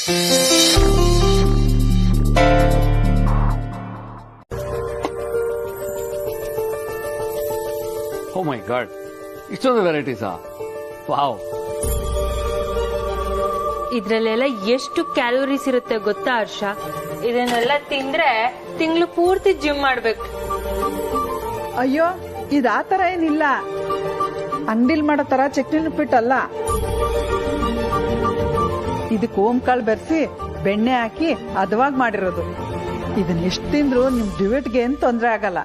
ಓ ಮೈ god, ಇಷ್ಟೊಂದು ವೆರೈಟೀಸಾ? Wow. ಇದ್ರಲ್ಲೆಲ್ಲ ಎಷ್ಟು calories ಇರುತ್ತೆ ಗೊತ್ತಾ ಹರ್ಷ? ಇದನ್ನೆಲ್ಲ ತಿಂದ್ರೆ ತಿಂಗಳು ಪೂರ್ತಿ ಜಿಮ್ ಮಾಡ್ಬೇಕು. ಅಯ್ಯೋ, ಇದ್ ಆ ತರ ಏನಿಲ್ಲ. ಅಂಗಡಿಲ್ ಮಾಡೋ ತರ ಚಟ್ನಿ ಉಪ್ಪಿಟ್ಟಲ್ಲ. ಇದಕ್ಕೆ ಓಂಕಾಳು ಬೆರೆಸಿ ಬೆಣ್ಣೆ ಹಾಕಿ ಹದವಾಗಿ ಮಾಡಿರೋದು. ಇದನ್ನ ಎಷ್ಟು ತಿಂದ್ರು ನಿಮ್ ಡ್ಯೂಯೆಟ್ಗೆ ಏನ್ ತೊಂದ್ರೆ ಆಗಲ್ಲ.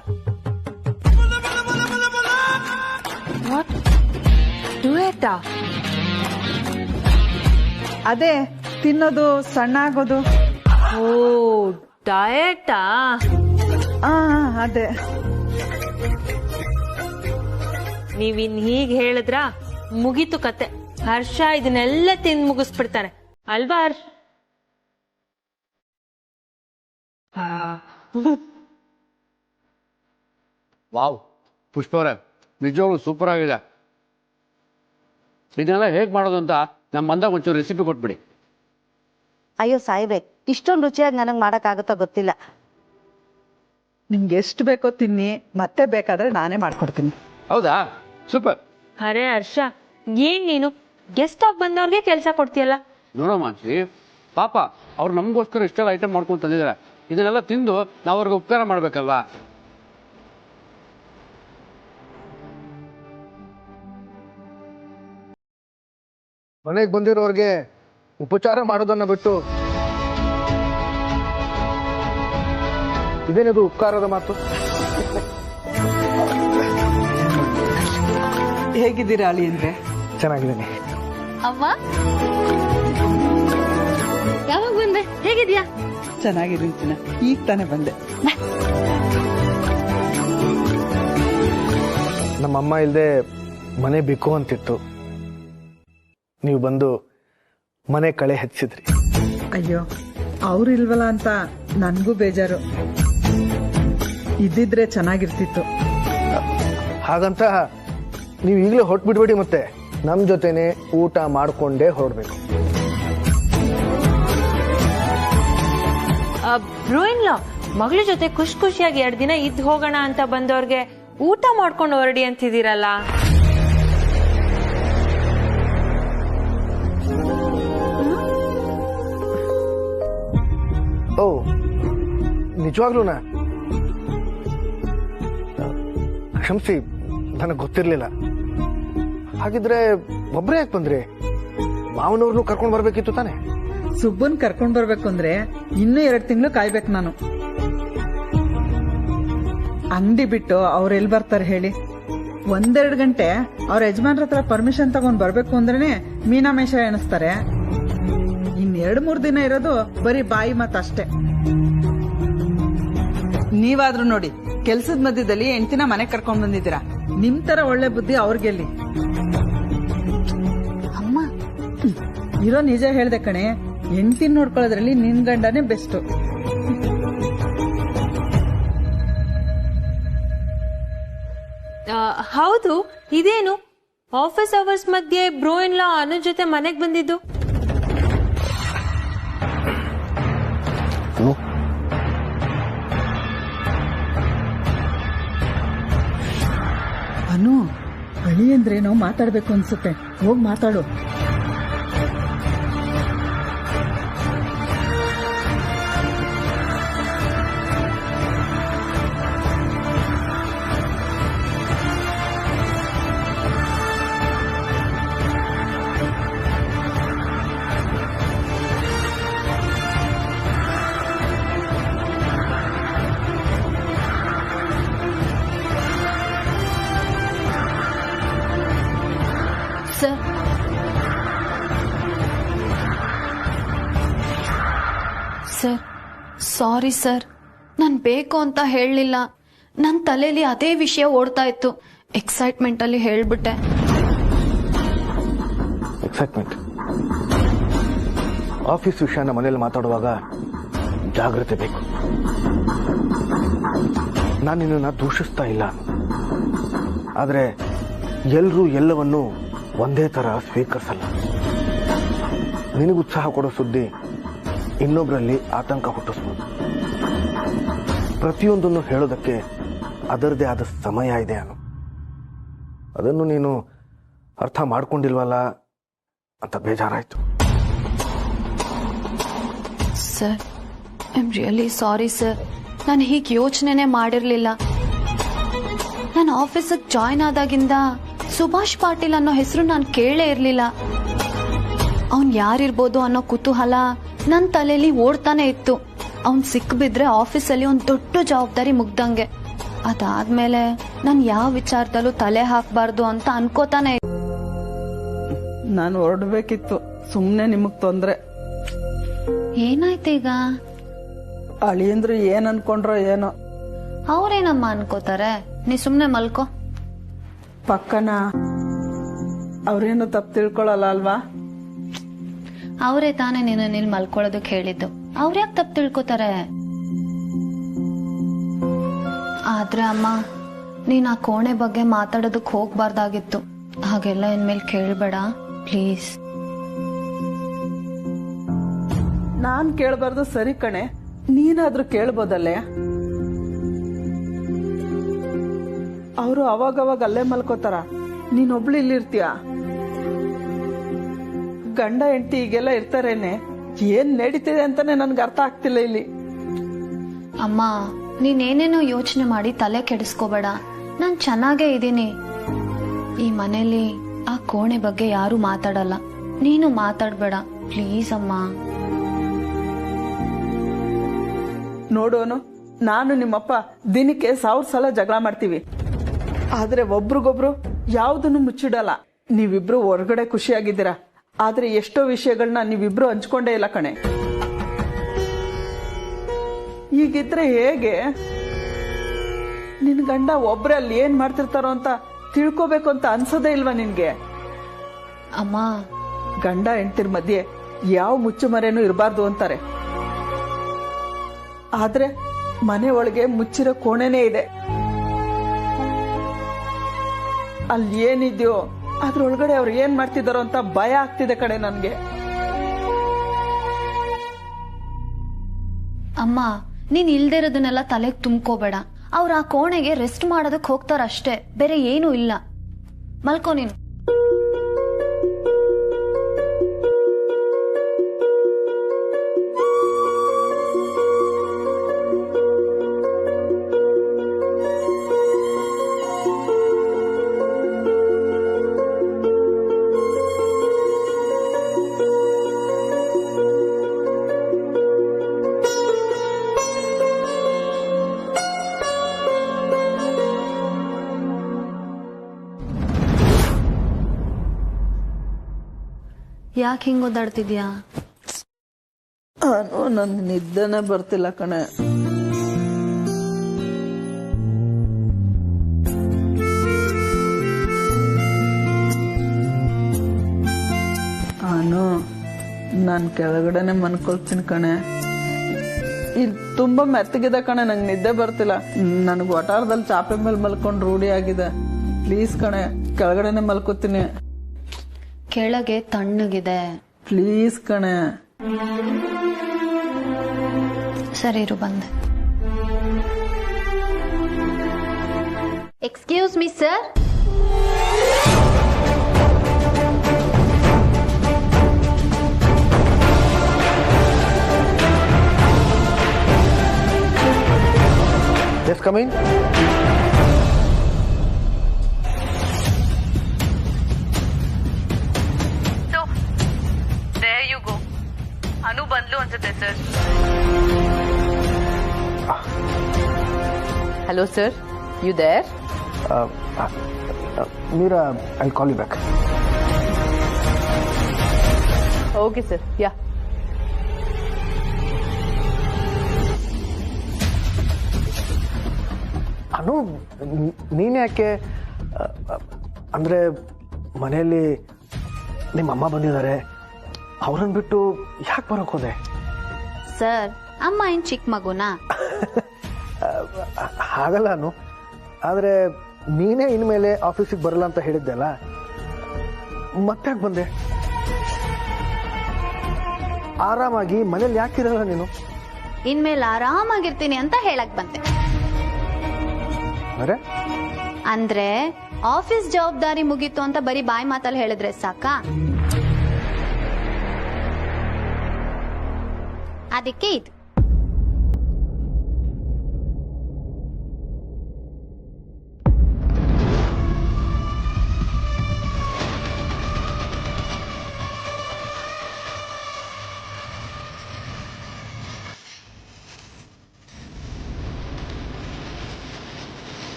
ಡ್ಯೂಯೆಟಾ? ಅದೇ ತಿನ್ನೋದು, ಸಣ್ಣ ಆಗೋದು. ಓ, ಡಯಟಾ? ಅದೇ. ನೀವಿನ್ ಹೀಗ್ ಹೇಳಿದ್ರ ಮುಗೀತು ಕತೆ. ಹರ್ಷ ಇದನ್ನೆಲ್ಲ ತಿಂದು ಮುಗಿಸ್ಬಿಡ್ತಾನೆ ಅಲ್ವಾ ಹರ್ಷ? ವಾವ್ ಪುಷ್ಪವ್ರೆ, ನಿಜವಾಗ್ಲೂ ಸೂಪರ್ ಆಗಿದೆ. ಇದನ್ನೆಲ್ಲ ಹೇಗ್ ಮಾಡೋದು ಅಂತ ನಮ್ಮ ಬಂದಾಗ ಒಂಚೂರು ರೆಸಿಪಿ ಕೊಟ್ಬಿಡಿ. ಅಯ್ಯೋ ಸಾಯಿಬ್ರೆ, ಇಷ್ಟೊಂದು ರುಚಿಯಾಗಿ ನನಗೆ ಮಾಡಕ್ಕಾಗುತ್ತೋ ಗೊತ್ತಿಲ್ಲ. ನಿಮ್ಗೆ ಎಷ್ಟು ಬೇಕೋ ತಿನ್ನಿ, ಮತ್ತೆ ಬೇಕಾದ್ರೆ ನಾನೇ ಮಾಡ್ಕೊಡ್ತೀನಿ. ಹೌದಾ? ಸೂಪರ್. ಅರೆ ಹರ್ಷ, ಏನ್ ನೀನು ಗೆಸ್ಟ್ ಆಗಿ ಬಂದವ್ರಿಗೆ ಕೆಲಸ ಕೊಡ್ತೀಯಲ್ಲ? ನೋಡೋ ಮಾನ್ಸಿ, ಪಾಪ ಅವ್ರು ನಮಗೋಸ್ಕರ ಇಷ್ಟೆಲ್ಲ ಐಟಮ್ ಮಾಡ್ಕೊಂಡು ತಂದಿದ್ದಾರೆ. ಇದನ್ನೆಲ್ಲ ತಿಂದು ನಾವು ಅವ್ರಿಗೆ ಉಪಕಾರ ಮಾಡ್ಬೇಕಲ್ವಾ? ಮನೆಗೆ ಬಂದಿರೋರ್ಗೆ ಉಪಚಾರ ಮಾಡೋದನ್ನ ಬಿಟ್ಟು ಇದೇನದು ಉಪಕಾರದ ಮಾತು? ಹೇಗಿದ್ದೀರಾ ಅಳಿ ಅಂದ್ರೆ? ಚೆನ್ನಾಗಿದ್ದೀನಿ. ಅವ್ವ, ಯಾವಾಗ ಬಂದೆ? ಹೇಗಿದ್ಯಾ? ಚೆನ್ನಾಗಿರ್ತೀನಿ. ಈಗ ತಾನೇ ಬಂದೆ. ನಮ್ಮಮ್ಮ ಇಲ್ದೆ ಮನೆ ಬೇಕು ಅಂತಿತ್ತು. ನೀವು ಬಂದು ಮನೆ ಕಳೆ ಹೆಚ್ಚಿದ್ರಿ. ಅಯ್ಯೋ, ಅವ್ರು ಇಲ್ವಲ್ಲ ಅಂತ ನನ್ಗೂ ಬೇಜಾರು. ಇದ್ದಿದ್ರೆ ಚೆನ್ನಾಗಿರ್ತಿತ್ತು. ಹಾಗಂತ ನೀವು ಈಗಲೇ ಹೊರಟ್ಬಿಡ್ಬೇಡಿ. ಮತ್ತೆ ನಮ್ಮ ಜೊತೆನೆ ಊಟ ಮಾಡ್ಕೊಂಡೇ ಹೊರಡ್ಬೇಕು. ಬ್ರೋಯಿನ್ ಲಾ, ಮಗಳ ಜೊತೆ ಖುಷಿ ಖುಷಿಯಾಗಿ 2 ದಿನ ಇದ್ದು ಹೋಗೋಣ ಅಂತ ಬಂದವ್ರಿಗೆ ಊಟ ಮಾಡ್ಕೊಂಡು ಹೊರಡಿ ಅಂತಿದ್ದೀರಲ್ಲ? ಓ, ನಿಜವಾಗ್ಲೂನಾ? ಕ್ಷಮಿಸಿ, ನನಗೆ ಗೊತ್ತಿರ್ಲಿಲ್ಲ. ಹಾಗಿದ್ರೆ ಒಬ್ರೇ ಯಾಕೆ ಬಂದ್ರಿ? ಮಾವನವ್ರನ್ನು ಕರ್ಕೊಂಡು ಬರ್ಬೇಕಿತ್ತು ತಾನೆ? ಸುಬ್ಬನ್ ಕರ್ಕೊಂಡ್ ಬರ್ಬೇಕು ಅಂದ್ರೆ ಇನ್ನೂ 2 ತಿಂಗಳು ಕಾಯ್ಬೇಕು ನಾನು. ಅಂಗಡಿ ಬಿಟ್ಟು ಅವ್ರು ಎಲ್ಲಿ ಬರ್ತಾರೆ ಹೇಳಿ? 1-2 ಗಂಟೆ ಅವ್ರ ಯಜಮಾನ್ರ ಹತ್ರ ಪರ್ಮಿಷನ್ ತಗೊಂಡ್ ಬರ್ಬೇಕು ಅಂದ್ರೇನೆ ಮೀನಾಮೇಷ ಎಣಿಸ್ತಾರೆ. 2-3 ದಿನ ಇರೋದು ಬರೀ ಬಾಯಿ ಮಾತಷ್ಟೇ. ನೀವಾದ್ರೂ ನೋಡಿ, ಕೆಲ್ಸದ ಮಧ್ಯದಲ್ಲಿ ಹೆಂಡ್ತಿನ ಮನೆ ಕರ್ಕೊಂಡ್ ಬಂದಿದ್ದೀರಾ. ನಿಮ್ ತರ ಒಳ್ಳೆ ಬುದ್ಧಿ ಅವ್ರಿಗೆಲ್ಲಿ? ಅಮ್ಮ, ಇರೋ ನಿಜ ಹೇಳ್ದೆ ಕಣೆ, ಹೆಂಡ್ತಿನ ನೋಡ್ಕೊಳ್ಳೋದ್ರಲ್ಲಿ ನಿನ್ ಗಂಡನೇ ಬೆಸ್ಟ್. ಹೌದು, ಇದೇನು ಆಫೀಸ್ ಅವರ್ಸ್ ಮಧ್ಯೆ ಬ್ರೋಯಿನ್ ಲಾ ಅನು ಜೊತೆ ಮನೆಗ್ ಬಂದಿದ್ದು? ಅನು, ಅಳಿ ಅಂದ್ರೆ ನಾವು ಮಾತಾಡ್ಬೇಕು ಅನ್ಸುತ್ತೆ. ಹೋಗ್ ಮಾತಾಡು. ಸರ್, ಸಾರಿ ಸರ್, ನಾನು ಬೇಕು ಅಂತ ಹೇಳಲಿಲ್ಲ. ನನ್ನ ತಲೆಯಲ್ಲಿ ಅದೇ ವಿಷಯ ಓಡ್ತಾ ಇತ್ತು. ಎಕ್ಸೈಟ್ಮೆಂಟ್ ಅಲ್ಲಿ ಹೇಳ್ಬಿಟ್ಟೆ. ಎಕ್ಸೈಟ್ಮೆಂಟ್? ಆಫೀಸ್ ವಿಷಯನ ಮನೇಲಿ ಮಾತಾಡುವಾಗ ಜಾಗ್ರತೆ ಬೇಕು. ನಾನು ನಿನ್ನನ್ನು ದೂಷಿಸ್ತಾ ಇಲ್ಲ, ಆದರೆ ಎಲ್ಲರೂ ಎಲ್ಲವನ್ನೂ ಒಂದೇ ತರ ಸ್ವೀಕರಿಸಲ್ಲ. ನಿನಗೆ ಉತ್ಸಾಹ ಕೊಡೋ ಸುದ್ದಿ ಇನ್ನೊಬ್ಬರಲ್ಲಿ ಆತಂಕ ಹುಟ್ಟಿಸ್ಬೋದು. ಪ್ರತಿಯೊಂದನ್ನು ಹೇಳೋದಕ್ಕೆ ಅದರದೇ ಆದ ಸಮಯ ಇದೆ ಅನು. ಅದನ್ನು ನೀನು ಅರ್ಥ ಮಾಡ್ಕೊಂಡಿಲ್ವಲ್ಲ ಅಂತ ಬೇಜಾರಾಯ್ತು. Sir, I am really sorry sir. ನಾನು ಹೀಗೆ ಯೋಚನೆನೇ ಮಾಡಿರಲಿಲ್ಲ. ನಾನು ಆಫೀಸಿಗೆ ಜಾಯ್ನ್ ಆದಾಗಿಂದ ಸುಭಾಷ್ ಪಾಟೀಲ್ ಅನ್ನೋ ಹೆಸರು ನಾನು ಕೇಳೇ ಇರಲಿಲ್ಲ. ಅವನು ಯಾರಿರ್ಬೋದು ಅನ್ನೋ ಕುತೂಹಲ ನನ್ನ ತಲೆಯಲ್ಲಿ ಓಡ್ತಾನೆ ಇತ್ತು. ಅವ್ನು ಸಿಕ್ಬಿದ್ರೆ ಆಫೀಸಲ್ಲಿ ಒಂದು ದೊಡ್ಡ ಜವಾಬ್ದಾರಿ ಮುಗ್ದಂಗೆ. ಅದಾದ್ಮೇಲೆ ನಾನು ಯಾವ ವಿಚಾರದಲ್ಲೂ ತಲೆ ಹಾಕಬಾರ್ದು ಅಂತ ಅನ್ಕೋತಾನೆ ಇದ್ದೆ. ನಾನು ಹೊರಡ್ಬೇಕಿತ್ತು, ಸುಮ್ಮನೆ ನಿಮಗ್ ತೊಂದ್ರೆ. ಏನಾಯ್ತು ಈಗ? ಅಳಿಯಂದ್ರು ಏನ್ ಅನ್ಕೊಂಡ್ರೋ ಏನೋ. ಅವ್ರೇನಮ್ಮ ಅನ್ಕೋತಾರೆ, ನೀ ಸುಮ್ನೆ ಮಲ್ಕೋ. ಪಕ್ಕನ ಅವ್ರೇನು ತಪ್ಪು ತಿಳ್ಕೊಳಲ್ಲ ಅಲ್ವಾ? ಅವರೇ ತಾನೇ ನೀನು ನಿಲ್ ಮಲ್ಕೊಳ್ಳೋದಕ್ಕೆ ಹೇಳಿದ್ದು. ಅವ್ರ್ಯಾಕ್ ತಪ್ಪು ತಿಳ್ಕೊತಾರೆ? ಆದ್ರೆ ಅಮ್ಮ, ನೀನ್ ಆ ಕೋಣೆ ಬಗ್ಗೆ ಮಾತಾಡೋದಕ್ ಹೋಗ್ಬಾರ್ದಾಗಿತ್ತು. ಹಾಗೆಲ್ಲ ಇನ್ಮೇಲೆ ಕೇಳ್ಬೇಡ ಪ್ಲೀಸ್. ನಾನ್ ಕೇಳ್ಬಾರ್ದು ಸರಿ ಕಣೆ, ನೀನಾದ್ರೂ ಕೇಳ್ಬೋದಲ್ಲೇ. ಅವರು ಅವಾಗವಾಗ ಅಲ್ಲೇ ಮಲ್ಕೋತಾರ, ನೀನೊಬ್ಳು ಇಲ್ಲಿರ್ತೀಯ. ಗಂಡ ಹೆಂಡತಿ ಈಗೆಲ್ಲ ಇರ್ತಾರೇನೆ, ಏನ್ ನಡೀತಿದೆ ಅಂತಾನೆ ನನ್ಗೆ ಅರ್ಥ ಆಗ್ತಿಲ್ಲ ಇಲ್ಲಿ. ಅಮ್ಮ, ನೀನೇನೇನೋ ಯೋಚನೆ ಮಾಡಿ ತಲೆ ಕೆಡಿಸ್ಕೋಬೇಡ. ನಾನ್ ಚೆನ್ನಾಗೇ ಇದ್ದೀನಿ. ಈ ಮನೇಲಿ ಆ ಕೋಣೆ ಬಗ್ಗೆ ಯಾರು ಮಾತಾಡಲ್ಲ. ನೀನು ಮಾತಾಡ್ಬೇಡ ಪ್ಲೀಸ್ ಅಮ್ಮ. ನೋಡೋನು, ನಾನು ನಿಮ್ಮಪ್ಪ ದಿನಕ್ಕೆ 1000 ಸಲ ಜಗಳ ಮಾಡ್ತೀವಿ, ಆದ್ರೆ ಒಬ್ರಿಗೊಬ್ರು ಯಾವ್ದನ್ನು ಮುಚ್ಚಿಡಲ್ಲ. ನೀವಿಬ್ರು ಹೊರಗಡೆ ಖುಷಿಯಾಗಿದ್ದೀರಾ, ಆದ್ರೆ ಎಷ್ಟೋ ವಿಷಯಗಳನ್ನ ನೀವಿಬ್ರು ಹಂಚ್ಕೊಂಡೇ ಇಲ್ಲ ಕಣೆ. ಹೀಗಿದ್ರೆ ಹೇಗೆ? ನಿನ್ ಗಂಡ ಒಬ್ರೆ ಅಲ್ಲಿ ಏನ್ ಮಾಡ್ತಿರ್ತಾರೋ ಅಂತ ತಿಳ್ಕೋಬೇಕು ಅಂತ ಅನ್ಸೋದೇ ಇಲ್ವಾ ನಿನ್ಗೆ? ಅಮ್ಮ, ಗಂಡ ಹೆಂಡತಿರ್ ಮಧ್ಯೆ ಯಾವ ಮುಚ್ಚುಮರೆನೂ ಇರಬಾರ್ದು ಅಂತಾರೆ, ಆದ್ರೆ ಮನೆ ಒಳಗೆ ಮುಚ್ಚಿರೋ ಕೋಣೆನೇ ಇದೆ. ಅಲ್ಲಿ ಏನಿದ್ಯೋ ಅದ್ರೊಳಗಡೆ ಅವ್ರು ಏನ್ ಮಾಡ್ತಿದಾರೋ ಅಂತ ಭಯ ಆಗ್ತಿದೆ ಕಡೆ ನನ್ಗೆ. ಅಮ್ಮ, ನೀನ್ ಇಲ್ದೇ ಇರೋದನ್ನೆಲ್ಲ ತಲೆಗೆ ತುಂಬ್ಕೋಬೇಡ. ಅವ್ರು ಆ ಕೋಣೆಗೆ ರೆಸ್ಟ್ ಮಾಡೋದಕ್ ಹೋಗ್ತಾರಷ್ಟೇ, ಬೇರೆ ಏನೂ ಇಲ್ಲ. ಮಲ್ಕೋ ನೀನು. ಯಾಕೆ ಹಿಂಗ್ ಓದಾಡ್ತಿದ್ಯಾ? ನನ್ ನಿದ್ದೆನೆ ಬರ್ತಿಲ್ಲ ಕಣೆ. ನಾನ್ ಕೆಳಗಡೆನೆ ಮನ್ಕೊಳ್ತೀನಿ ಕಣೆ. ಇಲ್ಲಿ ತುಂಬಾ ಮೆತ್ತಗಿದೆ ಕಣೆ, ನಂಗೆ ನಿದ್ದೆ ಬರ್ತಿಲ್ಲ. ನನ್ಗೆ ಒಟಾರದಲ್ಲಿ ಚಾಪೆ ಮೇಲೆ ಮಲ್ಕೊಂಡು ರೂಢಿ ಆಗಿದೆ. ಪ್ಲೀಸ್ ಕಣೆ, ಕೆಳಗಡೆನೆ ಮಲ್ಕೋತೀನಿ. ಕೆಳಗೆ ತಣ್ಣಗಿದೆ. ಪ್ಲೀಸ್ ಕಣೆ. ಸರಿ ಇರು, ಬಂದೆ. Excuse me sir. Yes, come in. So, there you go. ಅನು ಬಂದ್ಲು ಅನ್ಸುತ್ತೆ sir. Hello, sir. You there? Meera, I'll call you back. Okay, sir. Yeah. ಅನು, ನೀನ್ ಯಾಕೆ? ಅಂದ್ರೆ ಮನೆಯಲ್ಲಿ ನಿಮ್ಮ ಅಮ್ಮ ಬಂದಿದ್ದಾರೆ, ಅವ್ರನ್ನ ಬಿಟ್ಟು ಯಾಕೆ ಬರೋಕ್ ಹೋದೆ? ಸರ್, ಅಮ್ಮ ಏನ್ ಚಿಕ್ಕ ಮಗುನಾ? ಹಾಗಲ್ಲ ಅನು, ಆದ್ರೆ ನೀನೇ ಇನ್ಮೇಲೆ ಆಫೀಸಿಗೆ ಬರಲ್ಲ ಅಂತ ಹೇಳಿದ್ದೆಲ್ಲ, ಮತ್ತೆ ಯಾಕೆ ಬಂದೆ? ಆರಾಮಾಗಿ ಮನೇಲಿ ಯಾಕಿರಲ್ಲ ನೀನು? ಇನ್ಮೇಲೆ ಆರಾಮಾಗಿರ್ತೀನಿ ಅಂತ ಹೇಳಕ್ ಬಂದೆ. ಅರೆ ಅಂದ್ರೆ ಆಫೀಸ್ ಜವಾಬ್ದಾರಿ ಮುಗೀತು ಅಂತ ಬರೀ ಬಾಯಿ ಮಾತಲ್ಲಿ ಹೇಳಿದ್ರೆ ಸಾಕಾ? ಅದಕ್ಕೆ ಇದು.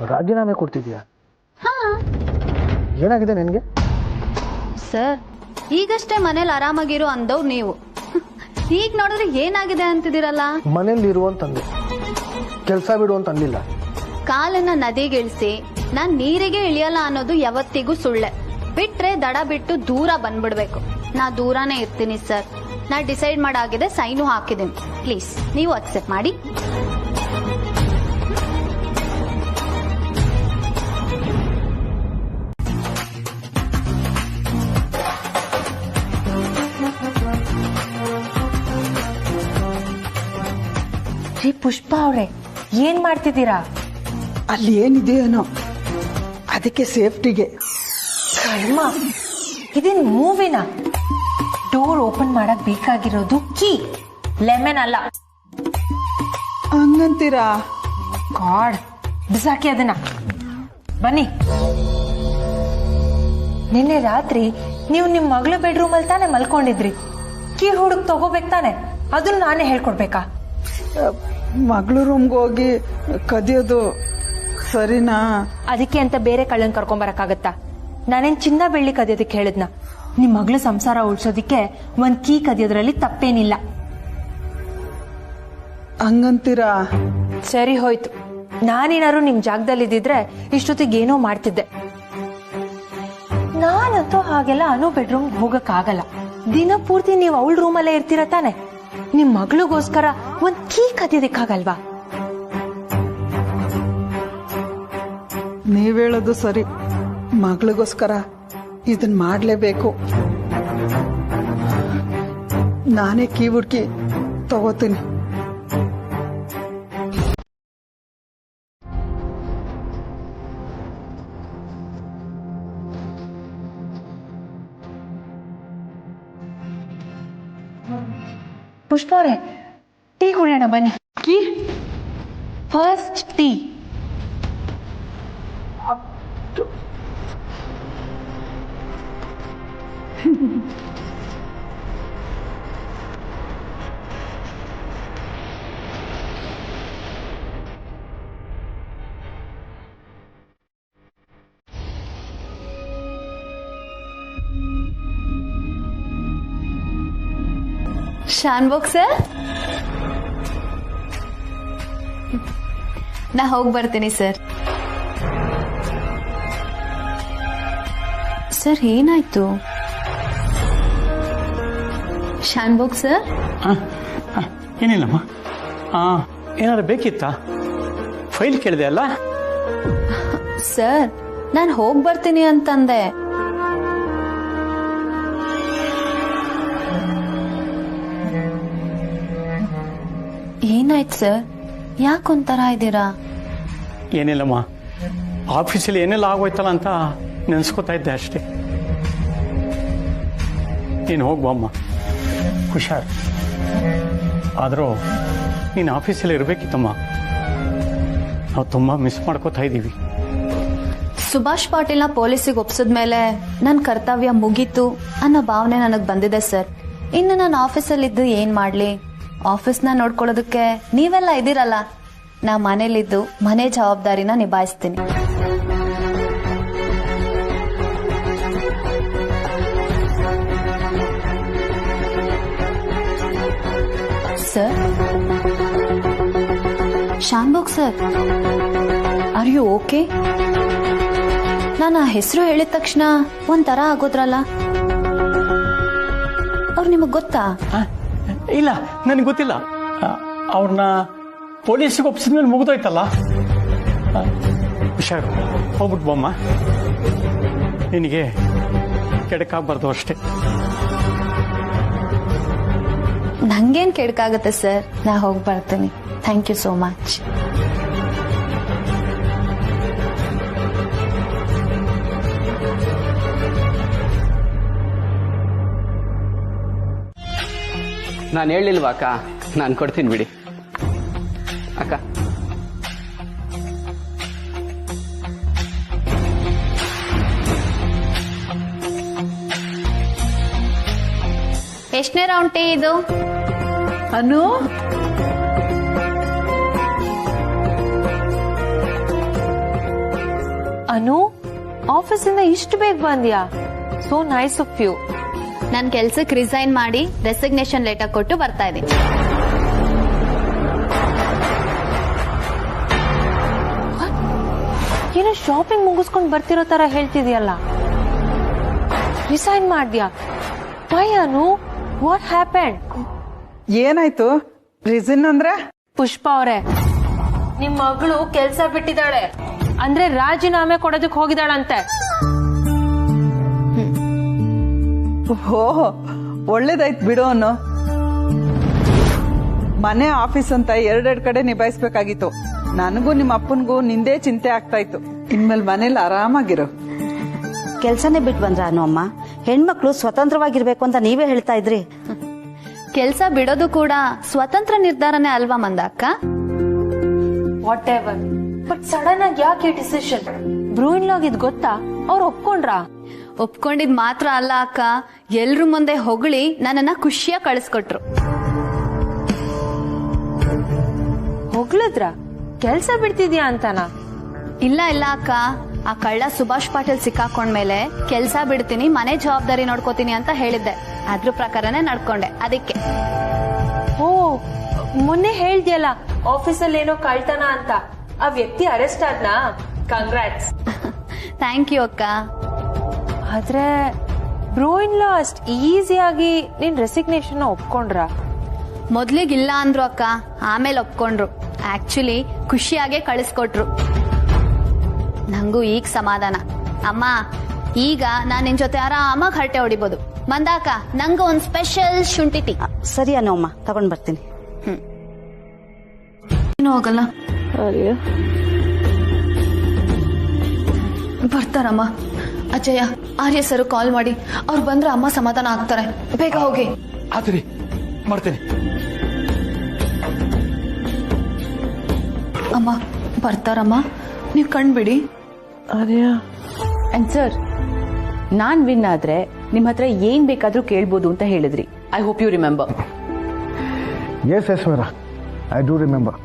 ರಾಜೀನಾಮೆ ಕೊಡ್ತಿದ್ಯಾ? ಏನಾಗಿದೆ ನಿನಗೆ? ಸರ್, ಈಗಷ್ಟೇ ಮನೇಲಿ ಆರಾಮಾಗಿರು ಅಂದವ್ ನೀವು. ಈಗ ನೋಡಿದ್ರೆ ಏನಾಗಿದೆ ಅಂತಿದ್ದೀರಲ್ಲ? ಮನೇಲಿ ಇರು ಅಂತಂದೆ, ಕೆಲಸ ಬಿಡು ಅಂತ ಅಂದಿಲ್ಲ. ಕಾಲನ್ನ ನದಿಗಿಳಿಸಿ ನಾನ್ ನೀರಿಗೆ ಇಳಿಯಲ್ಲ ಅನ್ನೋದು ಯಾವತ್ತಿಗೂ ಸುಳ್ಳೆ. ಬಿಟ್ರೆ ದಡ ಬಿಟ್ಟು ದೂರ ಬಂದ್ಬಿಡ್ಬೇಕು. ನಾ ದೂರನೇ ಇರ್ತೀನಿ ಸರ್. ನಾ ಡಿಸೈಡ್ ಮಾಡಾಗಿದೆ, ಸೈನು ಹಾಕಿದ್ದೀನಿ. ಪ್ಲೀಸ್ ನೀವು ಅಕ್ಸೆಪ್ಟ್ ಮಾಡಿ. ಪುಷ್ಪ ಅವ್ರೆ, ಏನ್ ಮಾಡ್ತಿದ್ದೀರಾ? ಅಲ್ಲಿ ಏನಿದೆಯೇನೋ ಅದಕ್ಕೆ ಸೇಫ್ಟಿಗೆ. ಅಮ್ಮ, ಇದೇನ್ ಮೂವಿನ? ಡೋರ್ ಓಪನ್ ಮಾಡಕ್ ಬೇಕಾಗಿರೋದು ಕೀ, ಲೆಮನ್ ಅಲ್ಲ. ಹಂಗಂತೀರಾ? ಗಾಡ್, ಬಿಸಾಕಿ ಅದನ್ನ. ಬನ್ನಿ. ನಿನ್ನೆ ರಾತ್ರಿ ನೀವು ನಿಮ್ ಮಗಳ ಬೆಡ್ರೂಮ್ ಅಲ್ಲಿ ತಾನೆ ಮಲ್ಕೊಂಡಿದ್ರಿ. ಕೀ ಹುಡುಕ್ ತಗೋಬೇಕು ತಾನೆ, ಅದನ್ನ ನಾನೇ ಹೇಳ್ಕೊಡ್ಬೇಕಾ? ಮಗಳು ರೂಮ್ಗೆ ಹೋಗಿ ಕದಿಯೋದು ಸರಿನಾ? ಅದಕ್ಕೆ ಅಂತ ಬೇರೆ ಕಳ್ಳನ್ ಕರ್ಕೊಂಬರಕ್ಕಾಗತ್ತಾ? ನಾನೇನ್ ಚಿನ್ನ ಬೆಳ್ಳಿ ಕದಿಯೋದಕ್ಕೆ ಹೇಳಿದ್ನ? ನಿಮ್ ಮಗಳ ಸಂಸಾರ ಉಳ್ಸೋದಿಕ್ಕೆ ಒಂದ್ ಕೀ ಕದಿಯೋದ್ರಲ್ಲಿ ತಪ್ಪೇನಿಲ್ಲ. ಹಂಗಂತೀರಾ? ಸರಿ ಹೋಯ್ತು. ನಾನೇನಾದ್ರು ನಿಮ್ ಜಾಗದಲ್ಲಿ ಇದ್ದಿದ್ರೆ ಇಷ್ಟೊತ್ತಿಗೆ ಏನೋ ಮಾಡ್ತಿದ್ದೆ. ನಾನಂತೂ ಹಾಗೆಲ್ಲ ಅನು ಬೆಡ್ರೂಮ್ ಹೋಗಕ್ ಆಗಲ್ಲ. ದಿನ ಪೂರ್ತಿ ನೀವು ಅವಳ ರೂಮಲ್ಲೇ ಇರ್ತೀರ ತಾನೆ. ನಿಮ್ ಮಗಳಿಗೋಸ್ಕರ ಒಂದ್ ಕೀ ಕದಿಯೋದಕ್ಕಾಗಲ್ವಾ? ನೀವ್ ಹೇಳೋದು ಸರಿ. ಮಗಳಿಗೋಸ್ಕರ ಇದನ್ ಮಾಡ್ಲೇಬೇಕು. ನಾನೇ ಕೀ ಹುಡ್ಕಿ ತಗೋತೀನಿ. ಪುಷ್ಪ ಅವರೇ, ಟೀ ಕುಡಿಯೋಣ ಬನ್ನಿ. Key first tea. Shanbhog sir, ನಾ ಹೋಗಿ ಬರ್ತೀನಿ ಸರ್. ಸರ್ ಏನಾಯ್ತು? ಶಾನ್ಭೋಗ್ ಸರ್? ಏನಿಲ್ಲಮ್ಮ. ಏನಾದ್ರು ಬೇಕಿತ್ತಾ? ಫೈಲ್ ಕೇಳಿದೆ ಅಲ್ಲ? ಸರ್, ನಾನು ಹೋಗಿ ಬರ್ತೀನಿ ಅಂತಂದೆ. ಏನಾಯ್ತು ಸರ್? ಯಾಕೊಂಥರ ಇದ್ದೀರಾ? ಏನಿಲ್ಲಮ್ಮ, ಆಫೀಸಲ್ಲಿ ಏನೆಲ್ಲ ಆಗೋಯ್ತಲ್ಲ ಅಂತ ನೆನೆಸ್ಕೊತಾ ಇದ್ದೆ ಅಷ್ಟೇ. ನೀನು ಹೋಗ್ಬಮ್ಮ, ಹುಷಾರ್. ಆದರೂ ನೀನು ಆಫೀಸಲ್ಲಿ ಇರಬೇಕಿತ್ತಮ್ಮ. ನಾವು ತುಂಬ ಮಿಸ್ ಮಾಡ್ಕೋತಾ ಇದ್ದೀವಿ. ಸುಭಾಷ್ ಪಾಟೀಲ್ನ ಪೊಲೀಸಿಗೆ ಒಪ್ಸಿದ್ಮೇಲೆ ನನ್ನ ಕರ್ತವ್ಯ ಮುಗೀತು ಅನ್ನೋ ಭಾವನೆ ನನಗೆ ಬಂದಿದೆ ಸರ್. ಇನ್ನು ನಾನು ಆಫೀಸಲ್ಲಿದ್ದು ಏನ್ ಮಾಡ್ಲಿ? ಆಫೀಸ್ನ ನೋಡ್ಕೊಳ್ಳೋದಕ್ಕೆ ನೀವೆಲ್ಲ ಇದ್ದೀರಲ್ಲ. ನಾ ಮನೇಲಿದ್ದು ಮನೆ ಜವಾಬ್ದಾರಿನ ನಿಭಾಯಿಸ್ತೀನಿ. Sir, Shanbhog sir, are you okay? ನಾನು ಆ ಹೆಸರು ಹೇಳಿದ ತಕ್ಷಣ ಒಂಥರ ಆಗೋದ್ರಲ್ಲ, ಅವ್ರು ನಿಮಗ್ ಗೊತ್ತಾ? ಇಲ್ಲ ನನಗೆ ಗೊತ್ತಿಲ್ಲ. ಅವ್ರನ್ನ ಪೊಲೀಸಿಗೆ ಒಪ್ಪಿಸಿದ್ಮೇಲೆ ಮುಗಿದೋಯ್ತಲ್ಲ. ಹುಷಾರು, ಹೋಗ್ಬಿಟ್ಟು ಬಮ್ಮ. ನಿನಗೆ ಕೆಡಕಾಗಬಾರ್ದು ಅಷ್ಟೇ. ನಂಗೇನ್ ಕೆಡಕಾಗುತ್ತೆ ಸರ್, ನಾ ಹೋಗಿ ಬರ್ತೀನಿ. Thank you so much. ನಾನು ಹೇಳಿಲ್ವಾ ಅಕ್ಕ, ನಾನು ಕೊಡ್ತೀನಿ ಬಿಡಿ ಅಕ್ಕ. ಎಷ್ಟನೇ ರೌಂಡ್ ಟೀ ಇದು? ಅನು, ಅನು, ಆಫೀಸಿಂದ ಇಷ್ಟು ಬೇಗ ಬಂದ್ಯಾ? So nice of you. ನನ್ ಕೆಲ್ಸಕ್ಕೆ ರಿಸೈನ್ ಮಾಡಿ ರೆಸಿಗ್ನೇಷನ್ ಲೆಟರ್ ಕೊಟ್ಟು ಬರ್ತಾ ಇದ್ದೀನಿ. ಏನೋ ಶಾಪಿಂಗ್ ಮುಗಿಸ್ಕೊಂಡ್ ಬರ್ತಿರೋ ತರ ಹೇಳ್ತಿದ್ಯಲ್ಲ. ರಿಸೈನ್ ಮಾಡ್ದ್ಯಾ? ವೈ ಅನು? What happened? ಏನಾಯ್ತು? ರೀಸನ್ ಅಂದ್ರೆ? ಪುಷ್ಪ ಅವರೇ, ನಿಮ್ ಮಗಳು ಕೆಲ್ಸ ಬಿಟ್ಟಿದ್ದಾಳೆ, ಅಂದ್ರೆ ರಾಜೀನಾಮೆ ಕೊಡೋದಕ್ಕೆ ಹೋಗಿದ್ದಾಳಂತೆ. ಓಹೋ, ಒಳ್ಳೇದಾಯ್ತು ಬಿಡು ಅನ್ನು. ಮನೆ ಆಫೀಸ್ ಅಂತ ಎರಡೆರಡು ಕಡೆ ನಿಭಾಯಿಸ್ಬೇಕಾಗಿತ್ತು. ನನಗೂ ನಿಮ್ಮ ಅಪ್ಪನ್ಗೂ ನಿಂದೇ ಚಿಂತೆ ಆಗ್ತಾ ಇತ್ತು. ಇನ್ಮೇಲೆ ಮನೇಲಿ ಆರಾಮಾಗಿರು. ಕೆಲ್ಸನೇ ಬಿಟ್ಟು ಬಂದ್ರ ಅಮ್ಮ? ಹೆಣ್ಮಕ್ಳು ಸ್ವತಂತ್ರವಾಗಿರ್ಬೇಕು ಅಂತ ನೀವೇ ಹೇಳ್ತಾ ಇದ್ರಿ. ಕೆಲ್ಸ ಬಿಡೋದು ಕೂಡ ಸ್ವತಂತ್ರ ನಿರ್ಧಾರನೇ ಅಲ್ವಾ ಮಂದಕ್ಕ? ವಾಟ್ ಎವರ್, ಬಟ್ ಸಡನ್ ಆಗಿ ಯಾಕೆ ಡಿಸಿಷನ್? ಬ್ರೂಯಿನ್ ಲಾಗ್ ಇದ್ ಗೊತ್ತಾ? ಅವ್ರು ಒಪ್ಕೊಂಡ್ರಾ? ಒಪ್ಕೊಂಡಿದ್ ಮಾತ್ರ ಅಲ್ಲ ಅಕ್ಕ, ಎಲ್ರ ಮುಂದೆ ಹೊಗಳಿ ನನ್ನನ್ನ ಖುಷಿಯಾಗಿ ಕಳಿಸ್ಕೊಟ್ರು. ಹೊಗ್ಲದ್ರ? ಕೆಲ್ಸ ಬಿಡ್ತಿದ್ಯಾ ಅಂತನಾ? ಇಲ್ಲ ಇಲ್ಲ ಅಕ್ಕ, ಆ ಕಳ್ಳ ಸುಭಾಷ್ ಪಾಟೀಲ್ ಸಿಕ್ಕಾಕೊಂಡ್ಮೇಲೆ ಕೆಲ್ಸ ಬಿಡ್ತೀನಿ, ಮನೆ ಜವಾಬ್ದಾರಿ ನೋಡ್ಕೋತೀನಿ ಅಂತ ಹೇಳಿದ್ದೆ. ಅದ್ರ ಪ್ರಕಾರನೇ ನಡ್ಕೊಂಡೆ. ಅದಕ್ಕೆ ಓ, ಮೊನ್ನೆ ಹೇಳ್ದ್ಯಲ್ಲ ಆಫೀಸಲ್ಲಿ ಏನೋ ಕಳ್ತನ ಅಂತ, ಆ ವ್ಯಕ್ತಿ ಅರೆಸ್ಟ್ ಆದ್ನಾ? ಕಂಗ್ರಾಟ್ಸ್. ಥ್ಯಾಂಕ್ ಯು ಅಕ್ಕ. ಆದ್ರೆ ಬ್ರೂಯಿನ್ ಲಾ ಅಷ್ಟ್ ಈಸಿಯಾಗಿ ನಿನ್ ರೆಸಿಗ್ನೇಷನ್ ಒಪ್ಕೊಂಡ್ರ? ಮೊದ್ಲಿಗಿಲ್ಲ ಅಂದ್ರು ಅಕ್ಕ, ಆಮೇಲೆ ಒಪ್ಕೊಂಡ್ರು. ಆಕ್ಚುಲಿ ಖುಷಿಯಾಗೆ ಕಳಿಸ್ಕೊಟ್ರು. ನಂಗೂ ಈಗ ಸಮಾಧಾನ. ಅಮ್ಮ, ಈಗ ನಾನ್ ನಿನ್ ಜೊತೆ ಆರಾಮಾಗಿ ಹರಟೆ ಹೊಡಿಬಹುದು. ಮಂದಾಕ, ನಂಗೂ ಒಂದ್ ಸ್ಪೆಷಲ್ ಶುಂಠಿ ಟೀ. ಸರಿ ಅಮ್ಮ, ತಗೊಂಡ್ ಬರ್ತೀನಿ. ಏನು ಹೋಗಲ್ಲ. ಬರ್ತಾರಮ್ಮ. ಅಜಯ, ಆರ್ಯ ಸರ್ ಕಾಲ್ ಮಾಡಿ, ಅವ್ರು ಬಂದ್ರೆ ಅಮ್ಮ ಸಮಾಧಾನ ಆಗ್ತಾರೆ. ಬೇಗ ಹೋಗಿ. ಆದ್ರಿ ಮಾಡ್ತೇನೆ. ಅಮ್ಮ ಬರ್ತಾರಮ್ಮ, ನೀವು ಕಣ್ಬಿಡಿ. ಅಂಡ್ ಸರ್, ನಾನ್ ವಿನ್ ಆದ್ರೆ ನಿಮ್ ಹತ್ರ ಏನ್ ಬೇಕಾದ್ರೂ ಕೇಳ್ಬೋದು ಅಂತ ಹೇಳಿದ್ರಿ. I hope you remember. Yes yes Meera, I do remember.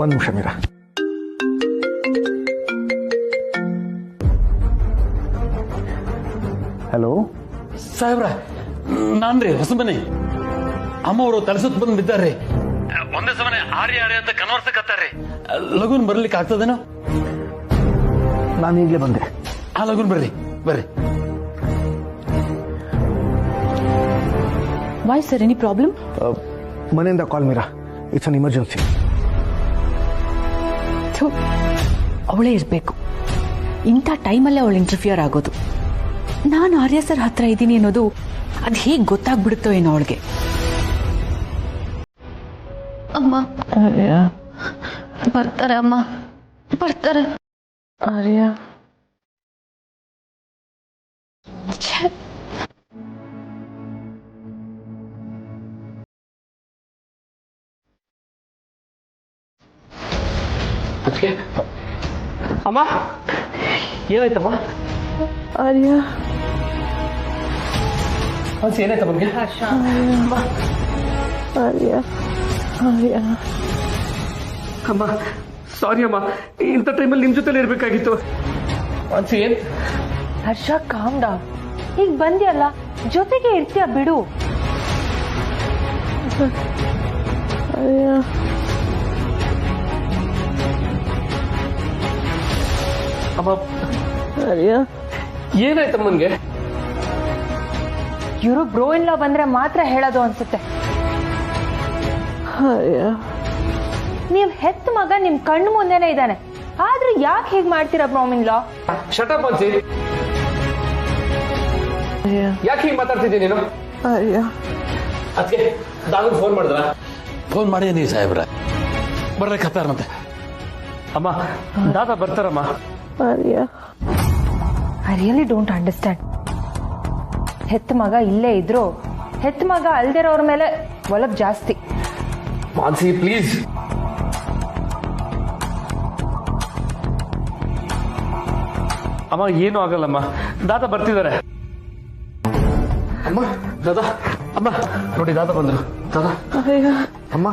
ಒಂದು ನಿಮಿಷ ಮೀರಾ. ಹಲೋ ಸಾಹೇಬ್ರ, ನಾನ್ರಿ ಹೊಸಮನೆ. ಅಮ್ಮ ಅವರು ತಲಸುತ್ತ ಬಂದು ಬಿದ್ದಾರ್ರಿ. ಒಂದೇ ಸಮನೆ ಆರ್ಯ ಆರ್ಯ ಅಂತ ಕನ್ವರ್ಸಕತ್ತಾರ್ರಿ. ಲಗುನ್ ಬರ್ಲಿಕ್ಕೆ ಆಗ್ತದೇನೋ? ನಾನು ಈಗಲೇ ಬಂದೆ. ಆ ಲಗುನ್ ಬರ್ರಿ ಬರ್ರಿ. Y sir, any problem? ಮನೆಯಿಂದ ಕಾಲ್ ಮೀರಾ, ಇಟ್ಸ್ ಅನ್ ಎಮರ್ಜೆನ್ಸಿ. ಅವಳೇ ಇರ್ಬೇಕು. ಇಂಥ ಟೈಮಲ್ಲೇ ಅವಳು ಇಂಟರ್ಫಿಯರ್ ಆಗೋದು. ನಾನು ಆರ್ಯ ಸರ್ ಹತ್ರ ಇದ್ದೀನಿ ಅನ್ನೋದು ಅದ್ ಹೇಗ್ ಗೊತ್ತಾಗ್ಬಿಡುತ್ತೋ ಏನೋ ಅವಳಿಗೆ. ಅಮ್ಮ ಬರ್ತಾರೆ, ಅಮ್ಮ ಬರ್ತಾರೆ. ಆರ್ಯ, ಅಮ್ಮ, ಏನಾಯ್ತಮ್ಮ? ಆರ್ಯ, ಏನಾಯ್ತ ಬಗ್ಗೆ? ಆರ್ಯ, ಆರ್ಯ. ಅಮ್ಮ ಸಾರಿ ಅಮ್ಮ, ಇಂಥ ಟೈಮಲ್ಲಿ ನಿಮ್ ಜೊತೆ ಇರ್ಬೇಕಾಗಿತ್ತು. ಏನ್ ಹರ್ಷ, ಕಾಮ್ ಡೌನ್. ಈಗ ಬಂದ್ಯಲ್ಲ, ಜೊತೆಗೆ ಇರ್ತೀಯ ಬಿಡು. ಅಮ್ಮ, ಏನಾಯ್ತಮ್ಮನ್ಗೆ? ಇವರು ಬ್ರೋ ಇನ್ ಲಾ ಬಂದ್ರೆ ಮಾತ್ರ ಹೇಳೋದು ಅನ್ಸುತ್ತೆ. ನೀವ್ ಹೆತ್ತ ಮಗ ನಿಮ್ ಕಣ್ಣು ಮುಂದೆನೆ ಇದ್ದಾನೆ, ಆದ್ರೂ ಯಾಕೆ ಹೀಗ್ ಮಾಡ್ತೀರಾ ಬ್ರೋ ಇನ್ ಲಾ? ಶಟಪ್ ಅನ್ಸಿ. ಯಾಕೆ ಹೀಗೆ ಮಾತಾಡ್ತಿದ್ದೆ ನೀನು? ಅದಕ್ಕೆ ದಾದನ್ ಫೋನ್ ಮಾಡಿದ್ರ? ಫೋನ್ ಮಾಡಿದೀನಿ ಸಾಹೇಬ್ರ, ಬರ್ಲಿಕ್ಕತ್ತಾರಂತೆ. ಅಮ್ಮ ದಾದಾ ಬರ್ತಾರಮ್ಮ. I really don't understand. ಹೆತ್ತ ಮಗ ಇಲ್ಲೇ ಇದ್ರು ಹೆತ್ತ ಮಗ ಅಲ್ದಿರೋರ ಮೇಲೆ ಒಲಕ್ ಜಾಸ್ತಿ. ಮಾನ್ಸಿ ಪ್ಲೀಸ್. ಅಮ್ಮ ಏನು ಆಗಲ್ಲಮ್ಮ, ದಾದಾ ಬರ್ತಿದ್ದಾರೆ. ಅಮ್ಮ ದಾದಾ, ಅಮ್ಮ ನೋಡಿ ದಾದಾ ಬಂದ್ರು. ದಾದಾ ಅಮ್ಮ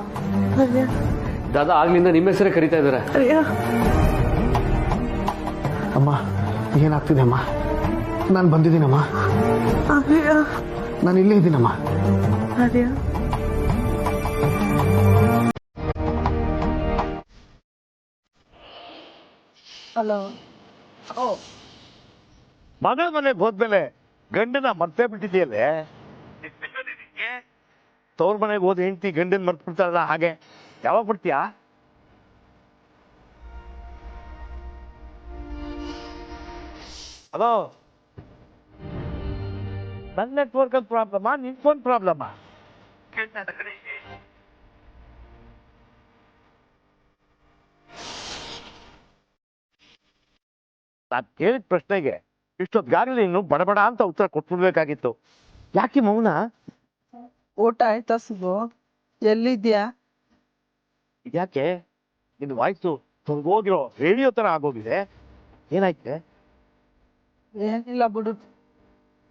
ದಾದಾ ಆಗ್ಲಿಂದ ನಿಮ್ಮ ಹೆಸರೇ ಕರೀತಾ ಇದ್ದಾರೆ. ಅಮ್ಮ ಏನಾಗ್ತಿದೆ ಅಮ್ಮ? ನಾನು ಬಂದಿದ್ದೀನಮ್ಮ, ನಾನು ಇಲ್ಲೇ ಇದ್ದೀನಮ್ಮ. ಮಗಳ ಮನೆಗೆ ಹೋದ್ಮೇಲೆ ಗಂಡನ ಮರ್ತೇ ಬಿಟ್ಟಿದೆಯಲ್ಲೇ. ತವ್ರ ಮನೆಗೆ ಹೋದ ಹೆಂಡತಿ ಗಂಡನ ಮರ್ತು ಬಿಡ್ತಾರಲ್ಲ, ಹಾಗೆ ಯಾವಾಗ ಬಿಡ್ತೀಯಾ? ಹಲೋ, ನನ್ನ ನೆಟ್ವರ್ಕ್ ಪ್ರಾಬ್ಲಮಾ ನಿನ್ ಫೋನ್ ಪ್ರಾಬ್ಲಮಾ? ನಾನು ಕೇಳಿದ ಪ್ರಶ್ನೆಗೆ ಇಷ್ಟೊತ್ತಿಗಾಗಲೇ ನೀನು ಬಡಬಡ ಅಂತ ಉತ್ತರ ಕೊಟ್ಬಿಡ್ಬೇಕಾಗಿತ್ತು. ಯಾಕೆ ಮೌನ? ಊಟ ಆಯ್ತಾ ಸುಬ್ಬು? ಎಲ್ಲಿದ್ಯಾ? ಯಾಕೆ ನಿನ್ನ ವಾಯ್ಸು ಹೋಗಿರೋ ರೇಡಿಯೋ ತರ ಆಗೋಗಿದೆ, ಏನಾಯ್ತೆ? ಏನಿಲ್ಲ ಬಿಡು.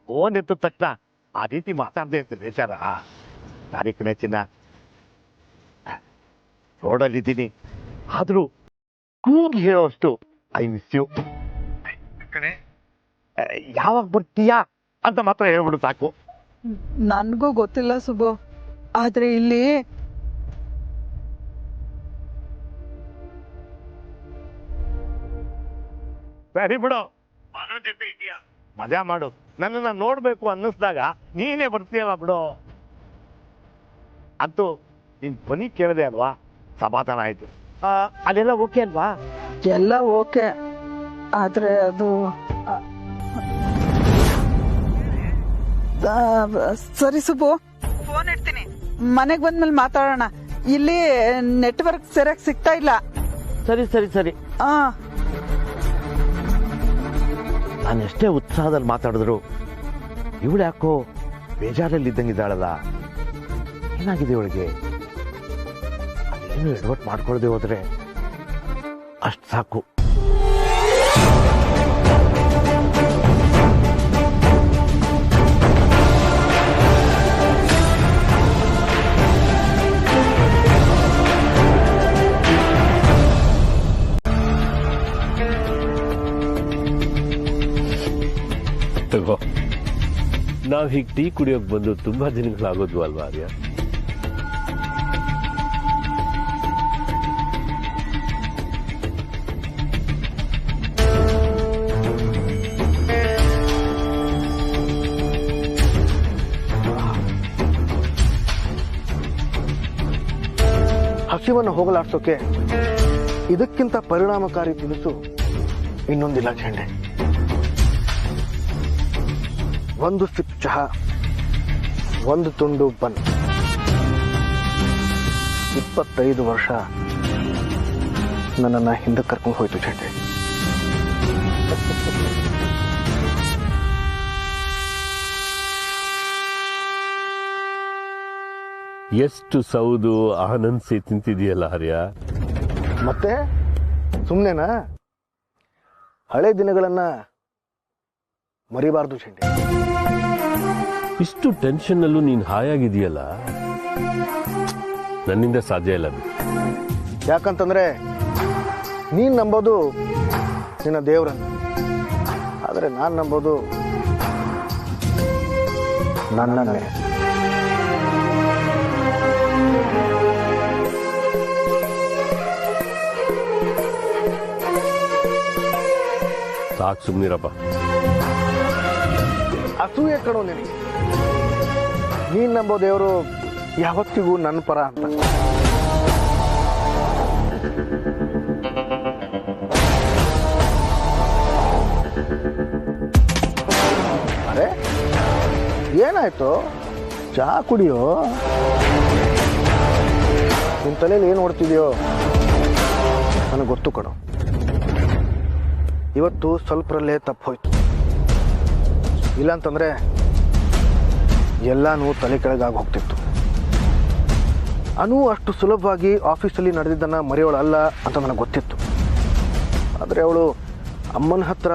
ಫೋನ್ ಎತ್ತ ತಕ್ಷಣ ಆ ರೀತಿ ಮಾತಾಡದೆ ಅಂತ ಬೇಚಾರ? ತಾರೀಖನೇ ಚಿನ್ನ, ರೋಡಲ್ಲಿದ್ದೀನಿ, ಆದ್ರೂ ಕೂಗಿ ಹೇಳೋಷ್ಟು ಐ ಮಿಸ್ ಯು. ಯಾವಾಗ ಬರ್ತೀಯಾ ಅಂತ ಮಾತ್ರ ಹೇಳ್ಬಿಡು ಸಾಕು. ನನ್ಗೂ ಗೊತ್ತಿಲ್ಲ ಸುಬ್ಬು, ಆದ್ರೆ ಇಲ್ಲಿ ಸರಿ ಬಿಡು, ಜೊತೆ ಇದೆಯಾ, ಮಜಾ ಮಾಡು. ನನ್ನನ್ನ ನೋಡ್ಬೇಕು ಅನ್ನಿಸ್ದಾಗ ನೀನೇ ಬರ್ತೀಯಲ್ಲ ಬಿಡು. ಅಂತೂ ನಿನ್ ಧ್ವನಿ ಕೇಳಿದೆ ಅಲ್ವಾ, ಸಮಾಧಾನ ಆಯ್ತು. ಅಲ್ಲೆಲ್ಲ ಓಕೆ ಅಲ್ವಾ? ಎಲ್ಲ ಓಕೆ, ಆದ್ರೆ ಅದು ಸರಿ ಸುಬ್ಬು, ಫೋನ್ ಇಡ್ತೀನಿ, ಮನೆಗ್ ಬಂದ್ಮೇಲೆ ಮಾತಾಡೋಣ. ಇಲ್ಲಿ ನೆಟ್ವರ್ಕ್ ಸರಿಯಾಗಿ ಸಿಗ್ತಾ ಇಲ್ಲ. ಸರಿ ಸರಿ ಸರಿ. ಆ ನಾನು ಎಷ್ಟೇ ಉತ್ಸಾಹದಲ್ಲಿ ಮಾತಾಡಿದ್ರು ಇವಳು ಯಾಕೋ ಬೇಜಾರಲ್ಲಿ ಇದ್ದಂಗಿದ್ದಾಳಲ್ಲ, ಏನಾಗಿದೆ ಇವಳಿಗೆ? ಅದೇನು ಎಡವಟ್ ಮಾಡ್ಕೊಳ್ದೆ ಹೋದ್ರೆ ಅಷ್ಟು ಸಾಕು. ನಾವ್ ಹೀಗೆ ಟೀ ಕುಡಿಯೋಕ್ ಬಂದು ತುಂಬಾ ದಿನಗಳಾಗೋದ್ವು ಅಲ್ವಾ ಆರ್ಯ? ಹಸಿವನ್ನು ಹೋಗಲಾಡ್ಸೋಕೆ ಇದಕ್ಕಿಂತ ಪರಿಣಾಮಕಾರಿ ತಿನಿಸು ಇನ್ನೊಂದಿಲ್ಲ ಚೆಂಡೆ. ಒಂದು ಸಿಪ್ ಚಹಾ, ಒಂದು ತುಂಡು ಬನ್, 25 ವರ್ಷ ನನ್ನನ್ನು ಹಿಂದಕ್ಕೆ ಕರ್ಕೊಂಡು ಹೋಯ್ತು ಚೆಂಡೆ. ಎಷ್ಟು ಸೌದು ಆನಂದಿಸಿ ತಿಂತಿದೆಯಲ್ಲ ಹರ್ಯ. ಮತ್ತೆ ಸುಮ್ಮನೆನಾ? ಹಳೆ ದಿನಗಳನ್ನ ಮರಿಬಾರ್ದು ಚೆಂಡೆ. ಇಷ್ಟು ಟೆನ್ಷನ್ ಅಲ್ಲೂ ನೀನ್ ಹಾಯಾಗಿದೆಯಲ್ಲ, ನನ್ನಿಂದ ಸಾಧ್ಯ ಇಲ್ಲ. ಯಾಕಂತಂದ್ರೆ ನೀನ್ ನಂಬೋದು ನಿನ್ನ ದೇವ್ರನ್ನ, ಆದ್ರೆ ನಾನ್ ನಂಬೋದು ನನ್ನನ್ನೇ. ಸಾಕು, ಸುಮ್ನಿರಪ್ಪ. ಅಸೂಯೆ ಕಣೋ ನಿನಗೆ. ನೀನು ನಂಬೋ ದೇವರು ಯಾವತ್ತಿಗೂ ನನ್ನ ಪರ ಅಂತ. ಅರೆ ಏನಾಯ್ತು? ಚಹಾ ಕುಡಿಯೋ. ನಿನ್ನ ತಲೆಯಲ್ಲಿ ಏನು ಓಡ್ತಿದ್ಯೋ ನನಗೆ ಗೊತ್ತು ಕಣೋ. ಇವತ್ತು ಸ್ವಲ್ಪರಲ್ಲೇ ತಪ್ಪು ಹೋಯ್ತು, ಇಲ್ಲಾಂತಂದ್ರೆ ಎಲ್ಲನೂ ತಲೆ ಕೆಳಗಾಗಿ ಹೋಗ್ತಿತ್ತು. ಅನು ಅಷ್ಟು ಸುಲಭವಾಗಿ ಆಫೀಸಲ್ಲಿ ನಡೆದಿದ್ದನ್ನು ಮರೆಯೋಳಲ್ಲ ಅಂತ ನನಗೆ ಗೊತ್ತಿತ್ತು. ಆದರೆ ಅವಳು ಅಮ್ಮನ ಹತ್ರ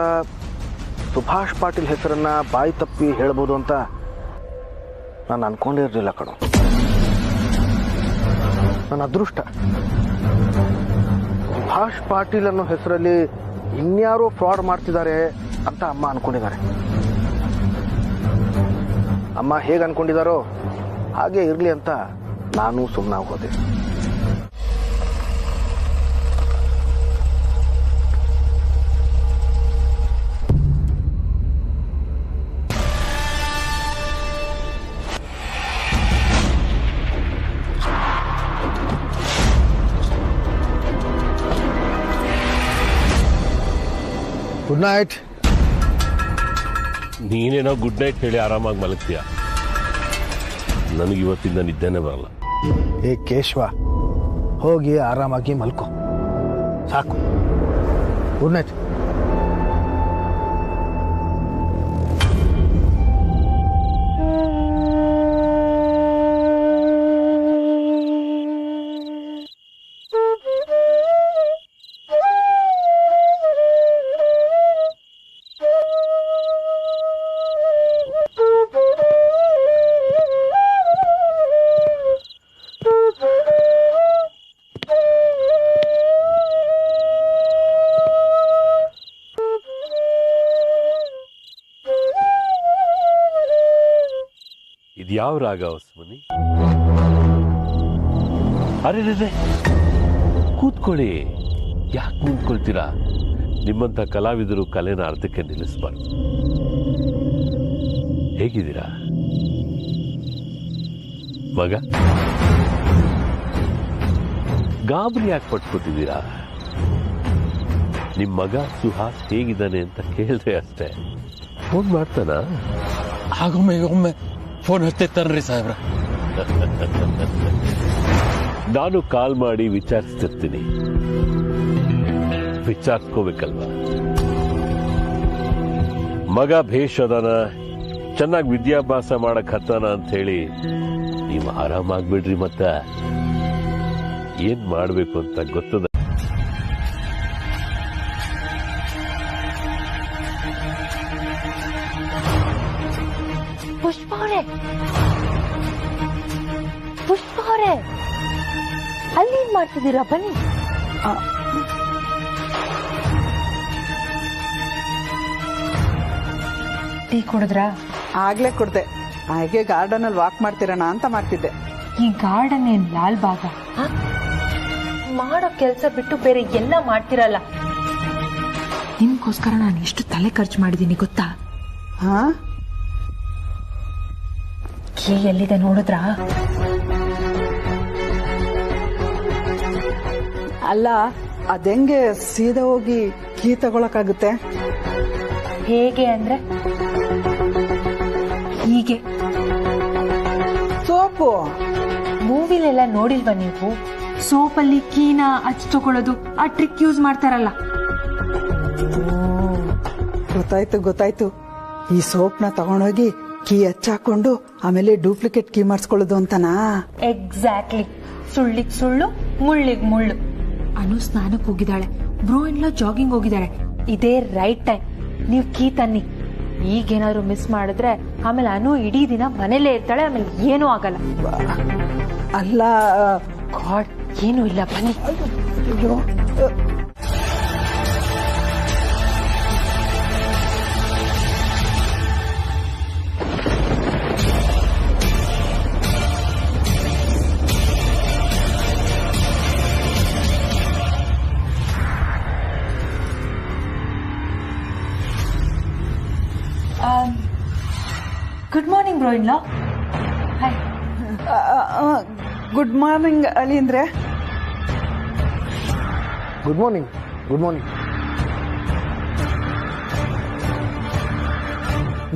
ಸುಭಾಷ್ ಪಾಟೀಲ್ ಹೆಸರನ್ನು ಬಾಯಿ ತಪ್ಪಿ ಹೇಳ್ಬೋದು ಅಂತ ನಾನು ಅನ್ಕೊಂಡಿರಲಿಲ್ಲ ಕಣೋ. ನನ್ನ ಅದೃಷ್ಟ. ಸುಭಾಷ್ ಪಾಟೀಲ್ ಅನ್ನೋ ಹೆಸರಲ್ಲಿ ಇನ್ಯಾರೋ ಫ್ರಾಡ್ ಮಾಡ್ತಿದ್ದಾರೆ ಅಂತ ಅಮ್ಮ ಅನ್ಕೊಂಡಿದ್ದಾರೆ. ಅಮ್ಮ ಹೇಗೆ ಅನ್ಕೊಂಡಿದ್ದಾರೋ ಹಾಗೆ ಇರಲಿ ಅಂತ ನಾನು ಸುಮ್ಮನಾಗಿ ಹೋದೆ. Good night. ನೀನೇನೋ ಗುಡ್ ನೈಟ್ ಹೇಳಿ ಆರಾಮಾಗಿ ಮಲಗ್ತೀಯ. ನನಗಿವತ್ತಿಂದ ನಿದ್ದೆನೇ ಬರಲ್ಲ. ಏ ಕೇಶವ, ಹೋಗಿ ಆರಾಮಾಗಿ ಮಲ್ಕೋ ಸಾಕು. Good night. ಇದ್ಯಾವ ರಾಗ ಹೊಸಮನಿ? ಅರೆ ಕೂತ್ಕೊಳ್ಳಿ, ಯಾಕೆ ನಿಂತ್ಕೊಳ್ತೀರಾ? ನಿಮ್ಮಂತ ಕಲಾವಿದರು ಕಲೆನ ಅರ್ಧಕ್ಕೆ ನಿಲ್ಲಿಸಬಾರ್ದು. ಹೇಗಿದ್ದೀರಾ ಮಗ? ಗಾಬರಿ ಯಾಕೆ ಪಟ್ಕೊತಿದ್ದೀರಾ? ನಿಮ್ಮ ಮಗ ಸುಹಾಸ್ ಹೇಗಿದ್ದಾನೆ ಅಂತ ಕೇಳಿದ್ರೆ ಅಷ್ಟೇ. ಫೋನ್ ಮಾಡ್ತಾನ? ಆಗೊಮ್ಮೆ ಫೋನ್ ಹಚ್ತಿರ್ತಾನ್ರಿ ಸಾಹೇಬ್ರ. ನಾನು ಕಾಲ್ ಮಾಡಿ ವಿಚಾರಿಸ್ತಿರ್ತೀನಿ. ವಿಚಾರಿಸ್ಕೋಬೇಕಲ್ವಾ? ಮಗ ಭೇಷ್ ಅದಾನ, ಚೆನ್ನಾಗಿ ವಿದ್ಯಾಭ್ಯಾಸ ಮಾಡಕ್ ಹತ್ತಾನ ಅಂತ ಹೇಳಿ ನೀವು ಆರಾಮಾಗ್ಬಿಡ್ರಿ. ಮತ್ತ ಏನ್ ಮಾಡ್ಬೇಕು ಅಂತ ಗೊತ್ತದ. ಪುಷ್ಪ ಅವರೇ, ಅಲ್ಲೇನ್ ಮಾಡ್ತಿದ್ದೀರಾ? ಬನ್ನಿ. ಟೀ ಕುಡಿದ್ರಾ? ಆಗ್ಲೇ ಕುಡ್ದೆ. ಹಾಗೆ ಗಾರ್ಡನ್ ಅಲ್ಲಿ ವಾಕ್ ಮಾಡ್ತಿರೋಣ ಅಂತ ಮಾಡ್ತಿದ್ದೆ. ಈ ಗಾರ್ಡನ್ ಏನ್ ಲಾಲ್ ಬಾಗ? ಮಾಡೋ ಕೆಲ್ಸ ಬಿಟ್ಟು ಬೇರೆ ಎಲ್ಲ ಮಾಡ್ತಿರಲ್ಲ. ನಿಮ್ಗೋಸ್ಕರ ನಾನು ಎಷ್ಟು ತಲೆ ಖರ್ಚು ಮಾಡಿದೀನಿ ಗೊತ್ತಾ? ಕೀ ಎಲ್ಲಿದೆ ನೋಡಿದ್ರಾ? ಅಲ್ಲ, ಅದೆಂಗೆ ಸೀದಾ ಹೋಗಿ ಕೀ ತಗೊಳಕಾಗುತ್ತೆ? ಹೇಗೆ ಅಂದ್ರೆ ಹೀಗೆ. ಸೋಪು ಮೂವಿಲೆಲ್ಲ ನೋಡಿಲ್ವಾ ನೀವು? ಸೋಪಲ್ಲಿ ಕೀನ ಹಚ್ಚಿ ತಗೊಳ್ಳೋದು, ಆ ಟ್ರಿಕ್ ಯೂಸ್ ಮಾಡ್ತಾರಲ್ಲ. ಗೊತ್ತಾಯ್ತು. ಈ ಸೋಪ್ನ ತಗೊಂಡೋಗಿ ಕೀ ಹಚ್ಚಾಕೊಂಡು ಆಮೇಲೆ ಡೂಪ್ಲಿಕೇಟ್ ಕೀ ಮಾಡಿಸ್ಕೊಳ್ಳೋದು ಅಂತನಾ? ಎಕ್ಸಾಕ್ಟ್ಲಿ. ಸುಳ್ಳಿಗ್ ಸುಳ್ಳು, ಮುಳ್ಳಿಗ್ ಮುಳ್ಳು. ಅನು ಸ್ನಾನಕ್ಕೆ ಹೋಗಿದ್ದಾಳೆ, ಬ್ರೋ ಇನ್ಲಾ ಜಾಗಿಂಗ್ ಹೋಗಿದ್ದಾಳೆ. ಇದೇ ರೈಟ್ ಟೈಮ್. ನೀವು ಕೀ ತನ್ನಿ. ಈಗೇನಾದ್ರು ಮಿಸ್ ಮಾಡಿದ್ರೆ ಆಮೇಲೆ ಅನು ಇಡೀ ದಿನ ಮನೇಲೇ ಇರ್ತಾಳೆ, ಆಮೇಲೆ ಏನೂ ಆಗಲ್ಲ. ಅಲ್ಲ, ಗಾಡ್, ಏನೂ ಇಲ್ಲ, ಬನ್ನಿ. Good morning bro in law. Hi. Good morning ಅಳಿಂದ್ರೆ. Good morning. Good morning.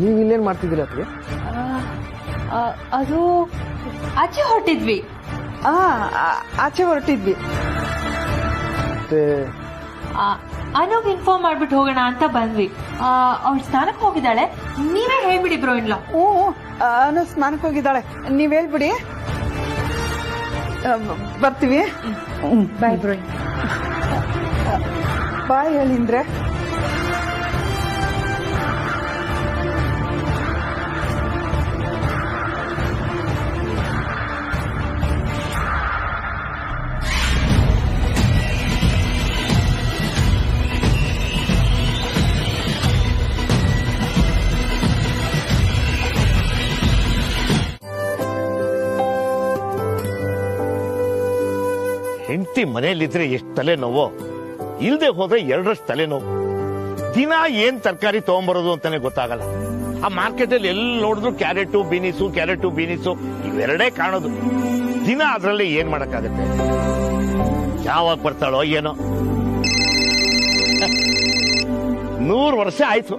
ನೀವು ಇಲ್ಲೇನು ಮಾಡ್ತಿದ್ದೀರಾ ಅತ್ಗೆ? ಅದು ಆಚೆ ಹೊರಟಿದ್ವಿ. ಆಚೆ ಹೊರಟಿದ್ವಿ. ಮತ್ತೆ ಅನೋಗ್ ಇನ್ಫಾರ್ಮ್ ಮಾಡ್ಬಿಟ್ಟು ಹೋಗೋಣ ಅಂತ ಬಂದ್ವಿ. ಅವ್ಳು ಸ್ನಾನಕ್ಕೆ ಹೋಗಿದ್ದಾಳೆ, ನೀವೇ ಹೇಳ್ಬಿಡಿ ಬ್ರೋ ಇಲ್ಲ. ಅನು ಸ್ನಾನಕ್ಕೆ ಹೋಗಿದ್ದಾಳೆ, ನೀವ್ ಹೇಳ್ಬಿಡಿ. ಬರ್ತೀವಿ. Bye bro. ಬಾಯ್ ಹೇಳಿಂದ್ರೆ. ಹೆಂಡತಿ ಮನೆಯಲ್ಲಿದ್ರೆ ಎಷ್ಟು ತಲೆನೋವು, ಇಲ್ದೆ ಹೋದ್ರೆ ಎರಡರಷ್ಟು ತಲೆನೋವು. ದಿನ ಏನ್ ತರಕಾರಿ ತಗೊಂಬರೋದು ಅಂತಾನೆ ಗೊತ್ತಾಗಲ್ಲ. ಆ ಮಾರ್ಕೆಟ್ ಅಲ್ಲಿ ಎಲ್ಲಿ ನೋಡಿದ್ರು ಕ್ಯಾರೆಟು ಬೀನಿಸು ಇವೆರಡೇ ಕಾಣೋದು. ದಿನ ಅದ್ರಲ್ಲಿ ಏನ್ ಮಾಡಕ್ಕಾಗತ್ತೆ? ಯಾವಾಗ ಬರ್ತಾಳೋ ಏನೋ. 100 ವರ್ಷ ಆಯ್ತು,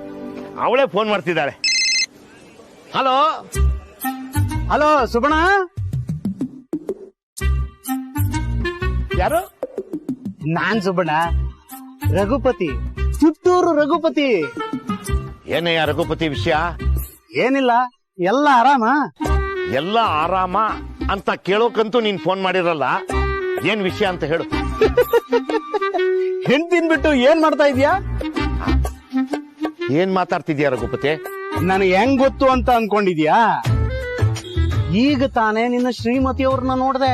ಅವಳೇ ಫೋನ್ ಮಾಡ್ತಿದ್ದಾಳೆ. ಹಲೋ ಹಲೋ ಸುಬಣ, ಯಾರು? ನಾನ್ ಸುಬಣ, ರಘುಪತಿ, ಚಿತ್ತೂರು ರಘುಪತಿ. ಏನಯ್ಯ ರಘುಪತಿ ವಿಷಯ? ಏನಿಲ್ಲ, ಎಲ್ಲ ಆರಾಮ. ಎಲ್ಲ ಆರಾಮ ಅಂತ ಕೇಳೋಕಂತೂ ನೀನ್ ಫೋನ್ ಮಾಡಿರಲ್ಲ, ಏನ್ ವಿಷಯ ಅಂತ ಹೇಳು. ಹೆಂಡ್ತಿನ್ ಬಿಟ್ಟು ಏನ್ ಮಾಡ್ತಾ ಇದೀಯಾ? ಏನ್ ಮಾತಾಡ್ತಿದ್ಯಾ ರಘುಪತಿ? ನನಗೆ ಹೆಂಗ್ ಗೊತ್ತು ಅಂತ ಅನ್ಕೊಂಡಿದ್ಯಾ? ಈಗ ತಾನೇ ನಿನ್ನ ಶ್ರೀಮತಿಯವ್ರನ್ನ ನೋಡ್ದೆ,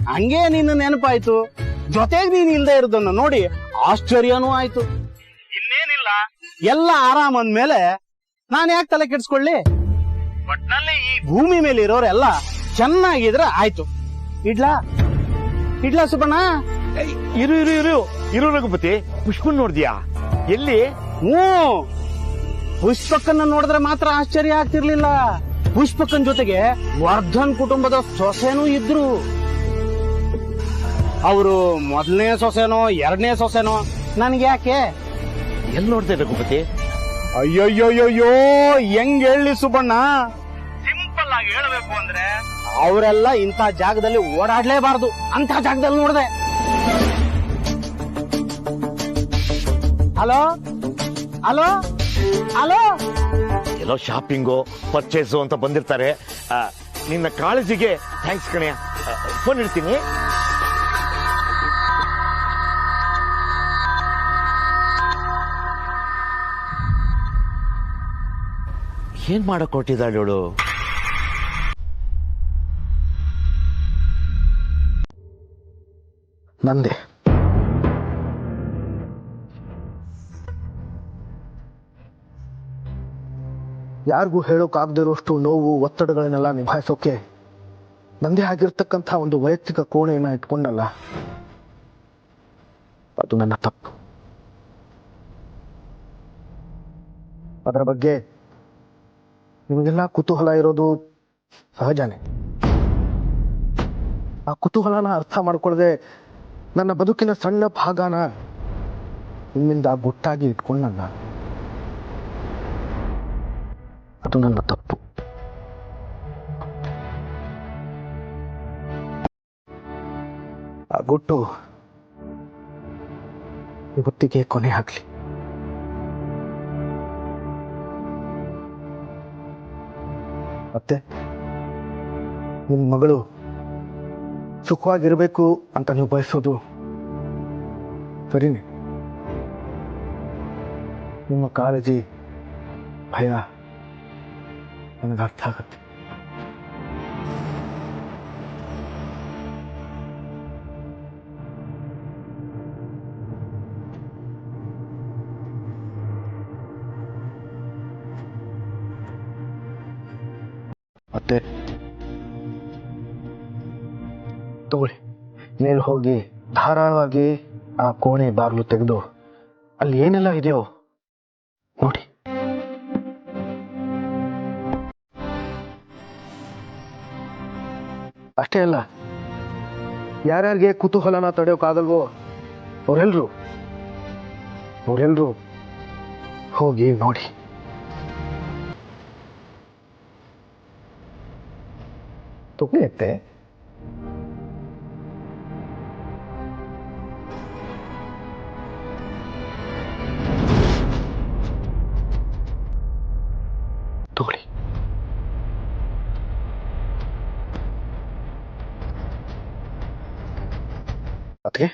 ಹಂಗೆ ನಿನ್ನ ನೆನಪಾಯ್ತು. ಜೊತೆಗೆ ನೀನ್ ಇಲ್ದೇ ಇರೋದನ್ನ ನೋಡಿ ಆಶ್ಚರ್ಯನೂ ಆಯ್ತು. ಇನ್ನೇನಿಲ್ಲ, ಎಲ್ಲ ಆರಾಮ ಅಂದ್ಮೇಲೆ ನಾನ್ ಯಾಕೆ ತಲೆ ಕೆಡ್ಸ್ಕೊಳ್ಳಿ? ಒಟ್ನಲ್ಲಿ ಈ ಭೂಮಿ ಮೇಲೆ ಇರೋರೆಲ್ಲ ಚೆನ್ನಾಗಿದ್ರೆ ಆಯ್ತು. ಇಡ್ಲಾ ಸುಬಣ್ಣ? ಇರು ಇರು ಇರು ಇರು ರಘುಪತಿ, ಪುಷ್ಪನ್ ನೋಡ್ದ್ಯಾ? ಎಲ್ಲಿ? ಪುಷ್ಪಕ್ಕನ್ನ ನೋಡಿದ್ರೆ ಮಾತ್ರ ಆಶ್ಚರ್ಯ ಆಗ್ತಿರ್ಲಿಲ್ಲ. ಪುಷ್ಪಕ್ಕನ್ ಜೊತೆಗೆ ವರ್ಧನ್ ಕುಟುಂಬದ ಸೊಸೆನೂ ಇದ್ರು. ಅವರು ಮೊದಲನೇ ಸೊಸೆನೋ ಎರಡನೇ ಸೊಸೆನೋ ನನ್ಗೆ ಯಾಕೆ? ಎಲ್ಲಿ ನೋಡ್ದೆ ರಘುಪತಿ? ಅಯ್ಯೋಯ್ಯೋಯ್ಯೋ, ಹೆಂಗ್ ಹೇಳಿ ಸುಬಣ್ಣ? ಸಿಂಪಲ್ ಆಗಿ ಹೇಳ್ಬೇಕು ಅಂದ್ರೆ ಅವರೆಲ್ಲ ಇಂಥ ಜಾಗದಲ್ಲಿ ಓಡಾಡ್ಲೇಬಾರ್ದು ಅಂತ ಜಾಗದಲ್ಲಿ ನೋಡ್ದೆ. ಹಲೋ ಹಲೋ ಹಲೋ, ಎಲ್ಲೋ ಶಾಪಿಂಗು ಪರ್ಚೇಸು ಅಂತ ಬಂದಿರ್ತಾರೆ. ನಿನ್ನ ಕಾಳಜಿಗೆ ಥ್ಯಾಂಕ್ಸ್ ಕಣಯ್ಯ. ಫೋನ್ ಇಡ್ತೀನಿ. ಏನ್ ಮಾಡಕ್ ಕೊಟ್ಟಿದ್ದಾಳೆ ಇವಳು? ನಂದೆ. ಯಾರಿಗೂ ಹೇಳೋಕ್ಕಾಗದಿರೋಷ್ಟು ನೋವು ಒತ್ತಡಗಳನ್ನೆಲ್ಲ ನಿಭಾಯಿಸೋಕೆ ನಂದೇ ಆಗಿರ್ತಕ್ಕಂಥ ಒಂದು ವೈಯಕ್ತಿಕ ಕೋಣೆಯನ್ನ ಇಟ್ಕೊಂಡಲ್ಲ, ಅದು ನನ್ನ ತಪ್ಪು. ಅದರ ಬಗ್ಗೆ ನಿಮಗೆಲ್ಲ ಕುತೂಹಲ ಇರೋದು ಸಹಜನೇ. ಆ ಕುತೂಹಲನ ಅರ್ಥ ಮಾಡ್ಕೊಳ್ಳದೆ ನನ್ನ ಬದುಕಿನ ಸಣ್ಣ ಭಾಗನ ನಿಮ್ಮಿಂದ ಗುಟ್ಟಾಗಿ ಇಟ್ಕೊಂಡಲ್ಲ, ಅದು ನನ್ನ ತಪ್ಪು. ಆ ಗುಟ್ಟು ಇವತ್ತಿಗೆ ಕೊನೆ ಆಗ್ಲಿ. ಮತ್ತೆ ನಿಮ್ಮ ಮಗಳು ಸುಖವಾಗಿರ್ಬೇಕು ಅಂತ ನೀವು ಬಯಸೋದು ಸರಿನೇ. ನಿಮ್ಮ ಕಾಳಜಿ ಭಯ ನನಗೆ ಅರ್ಥ ಆಗತ್ತೆ. ಮತ್ತೆ ತಗೊಳ್ಳಿ, ಮೇಲೆ ಹೋಗಿ ಧಾರಾಳವಾಗಿ ಆ ಕೋಣೆ ಬಾಗಿಲು ತೆಗೆದು ಅಲ್ಲಿ ಏನೆಲ್ಲ ಇದೆಯೋ ನೋಡಿ. ಅಷ್ಟೇ ಅಲ್ಲ, ಯಾರ್ಯಾರಿಗೆ ಕುತೂಹಲನ ತಡೆಯೋಕ್ಕಾಗಲ್ವೋ ಅವರೆಲ್ಲರೂ ಹೋಗಿ ನೋಡಿ. ತೊಗೊಳತ್ತೆ ತಗೊಳ್ಳಿ. ಅದಕ್ಕೆ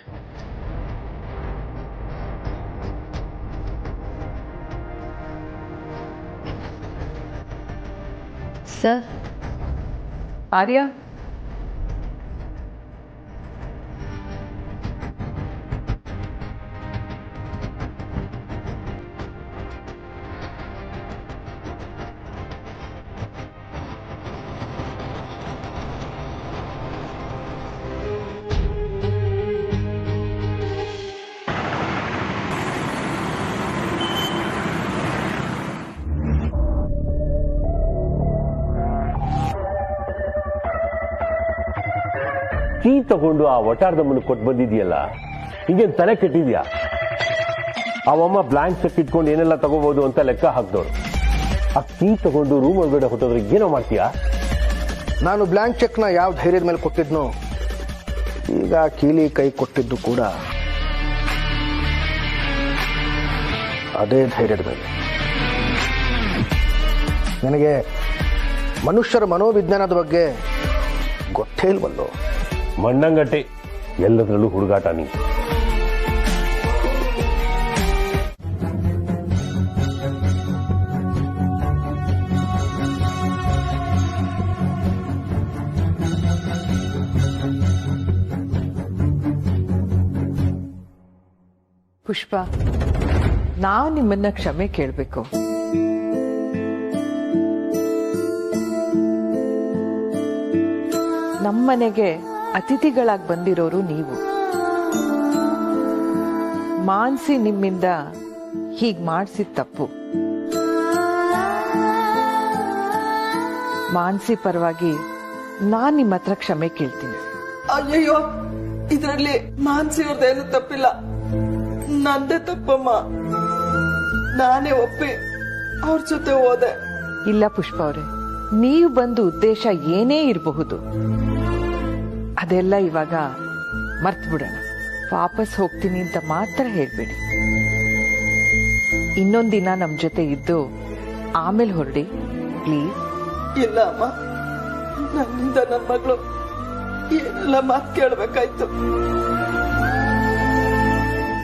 ಸರ್. ಆರ್ಯ, ಕೀ ತಗೊಂಡು ಆ ಒಟಾರ್ದಮ್ಮನ ಕೊಟ್ಟು ಬಂದಿದ್ಯಲ್ಲ, ಹಿಂಗೇನು ತಲೆ ಕೆಟ್ಟಿದ್ಯಾ? ಅವಮ್ಮ ಬ್ಲಾಂಕ್ ಚೆಕ್ ಇಟ್ಕೊಂಡು ಏನೆಲ್ಲ ತಗೋಬಹುದು ಅಂತ ಲೆಕ್ಕ ಹಾಕ್ದವ್ರು. ಆ ಕೀ ತಗೊಂಡು ರೂಮ್ ಒಳಗಡೆ ಹೊಟ್ಟೋದ್ರೆ ಏನೋ ಮಾಡ್ತೀಯಾ? ನಾನು ಬ್ಲಾಂಕ್ ಚೆಕ್ನ ಯಾವ ಧೈರ್ಯದ ಮೇಲೆ ಕೊಟ್ಟಿದ್ನೋ, ಈಗ ಕೀಲಿ ಕೈ ಕೊಟ್ಟಿದ್ದು ಕೂಡ ಅದೇ ಧೈರ್ಯದ ಮೇಲೆ. ನನಗೆ ಮನುಷ್ಯರ ಮನೋವಿಜ್ಞಾನದ ಬಗ್ಗೆ ಗೊತ್ತೇ ಇಲ್ವಲ್ಲೋ. ಮಣ್ಣಂಗಟ್ಟೆ, ಎಲ್ಲದರಲ್ಲೂ ಹುಡುಗಾಟ ನೀನು. ಪುಷ್ಪ, ನಾವು ನಿಮ್ಮನ್ನ ಕ್ಷಮೆ ಕೇಳಬೇಕು. ನಮ್ಮನೆಗೆ ಅತಿಥಿಗಳಾಗಿ ಬಂದಿರೋರು ನೀವು. ಮಾನ್ಸಿ ನಿಮ್ಮಿಂದ ಹೀಗ್ ಮಾಡಿಸಿದ ತಪ್ಪು. ಮಾನ್ಸಿ ಪರವಾಗಿ ನಾನ್ ನಿಮ್ಮ ಹತ್ರ ಕ್ಷಮೆ ಕೇಳ್ತೀನಿ. ಅಯ್ಯಯ್ಯೋ, ಇದರಲ್ಲಿ ಮಾನ್ಸಿ ಅವ್ರದ್ದೇನು ತಪ್ಪಿಲ್ಲ, ನಂದೇ ತಪ್ಪಮ್ಮ. ನಾನೇ ಒಪ್ಪಿ ಅವ್ರ ಜೊತೆ ಹೋದೆ. ಇಲ್ಲ ಪುಷ್ಪ ಅವರೇ, ನೀವು ಬಂದ ಉದ್ದೇಶ ಏನೇ ಇರಬಹುದು, ಅದೆಲ್ಲ ಇವಾಗ ಮರ್ತು ಬಿಡೋಣ. ವಾಪಸ್ ಹೋಗ್ತೀನಿ ಅಂತ ಮಾತ್ರ ಹೇಳ್ಬೇಡಿ. ಇನ್ನೊಂದಿನ ನಮ್ ಜೊತೆ ಇದ್ದು ಆಮೇಲೆ ಹೊರಡಿ ಪ್ಲೀಸ್. ಇಲ್ಲ ಅಮ್ಮ, ನನ್ನಿಂದ ನನ್ನ ಮಗಳು ಏನೆಲ್ಲ ಮಾತು ಕೇಳ್ಬೇಕಾಯ್ತು.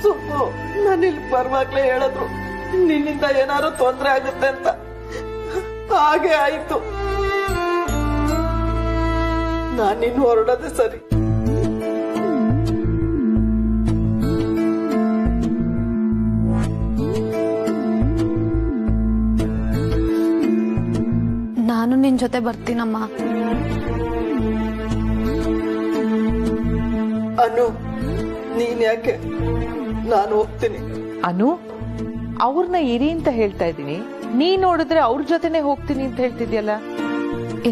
ಸುಮ್ಮು ನಾನಿಲ್ಲಿ ಪರವಾಗ್ಲೇ ಹೇಳಿದ್ರು ನಿನ್ನಿಂದ ಏನಾದ್ರು ತೊಂದರೆ ಆಗುತ್ತೆ ಅಂತ. ಹಾಗೆ ಆಯ್ತು. ನಾನಿನ್ನು ಹೊರಡೋದೆ ಸರಿ. ನಾನು ನಿನ್ ಜೊತೆ ಬರ್ತೀನಮ್ಮ. ಅನು, ನೀನ್ ಯಾಕೆ? ನಾನು ಹೋಗ್ತೀನಿ. ಅನು, ಅವ್ರನ್ನ ಇರಿ ಅಂತ ಹೇಳ್ತಾ ಇದ್ದೀನಿ, ನೀ ನೋಡಿದ್ರೆ ಅವ್ರ ಜೊತೆನೆ ಹೋಗ್ತೀನಿ ಅಂತ ಹೇಳ್ತಿದ್ಯಲ್ಲ.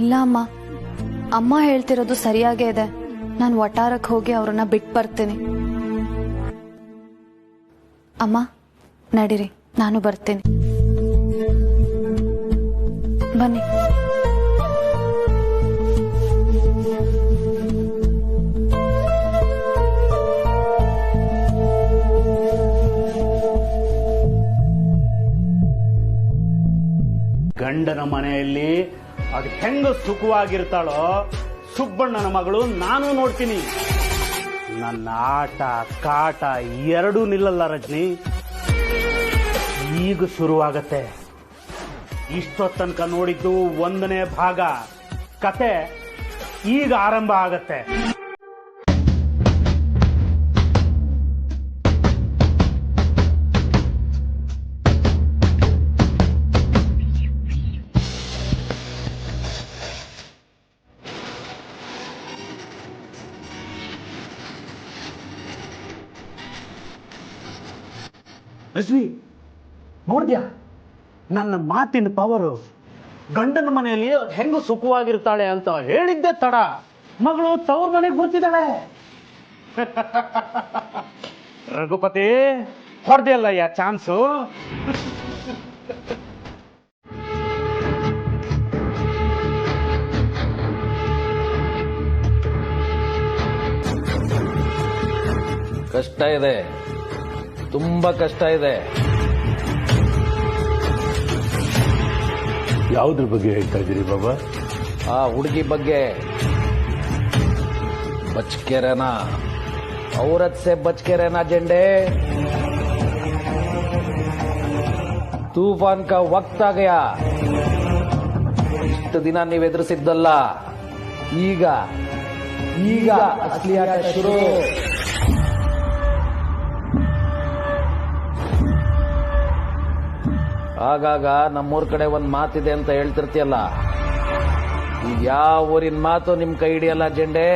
ಇಲ್ಲ ಅಮ್ಮ, ಅಮ್ಮ ಹೇಳ್ತಿರೋದು ಸರಿಯಾಗೇ ಇದೆ. ನಾನು ವಟಾರಕ್ಕೆ ಹೋಗಿ ಅವ್ರನ್ನ ಬಿಟ್ಟು ಬರ್ತೀನಿ. ಅಮ್ಮ ನಡೀರಿ, ನಾನು ಬರ್ತೀನಿ. ಬನ್ನಿ. ಗಂಡನ ಮನೆಯಲ್ಲಿ ಅದು ಹೆಂಗ ಸುಖವಾಗಿರ್ತಾಳೋ ಸುಬ್ಬಣ್ಣನ ಮಗಳು ನಾನು ನೋಡ್ತೀನಿ. ನನ್ನ ಆಟ ಕಾಟ ಎರಡೂ ನಿಲ್ಲಲ್ಲ ರಜನಿ. ಈಗ ಶುರುವಾಗತ್ತೆ. ಇಷ್ಟೊತ್ತನಕ ನೋಡಿದ್ದು 1ನೇ ಭಾಗ. ಕತೆ ಈಗ ಆರಂಭ ಆಗತ್ತೆ. ರಜನಿ, ನೋಡ್ದ್ಯಾ ನನ್ನ ಮಾತಿನ ಪವರು? ಗಂಡನ ಮನೆಯಲ್ಲಿ ಹೆಂಗು ಸುಖವಾಗಿರ್ತಾಳೆ ಅಂತ ಹೇಳಿದ್ದೆ ತಡ. ಮಗಳು ತವ್ರ ಮನೆಗೆ ಬರ್ತಿದ್ದಾಳೆ. ರಘುಪತಿ ಹೊಡೆದಿಲ್ಲ ಯಾ ಚಾನ್ಸು. ಕಷ್ಟ ಇದೆ, ತುಂಬಾ ಕಷ್ಟ ಇದೆ. ಯಾವುದ್ರ ಬಗ್ಗೆ ಹೇಳ್ತಾ ಇದ್ದೀರಿ ಬಾಬಾ? ಆ ಹುಡುಗಿ ಬಗ್ಗೆ. बच के रहना, औरत से बच के रहना झंडे. तूफान का वक्त आ गया. ಇಷ್ಟು ದಿನ ನೀವು ಎದುರಿಸಿದ್ದಲ್ಲ, ಈಗ ಈಗ ಅಸಲಿ ಆಟ ಶುರು. ಆಗಾಗ ನಮ್ಮೂರ್ ಕಡೆ ಒಂದ್ ಮಾತಿದೆ ಅಂತ ಹೇಳ್ತಿರ್ತೀಯಲ್ಲ, ಈಗ ಯಾವ ಊರಿನ ಮಾತು ನಿಮ್ ಕೈ ಹಿಡಿಯಲ್ಲ ಜೆಂಡೆ.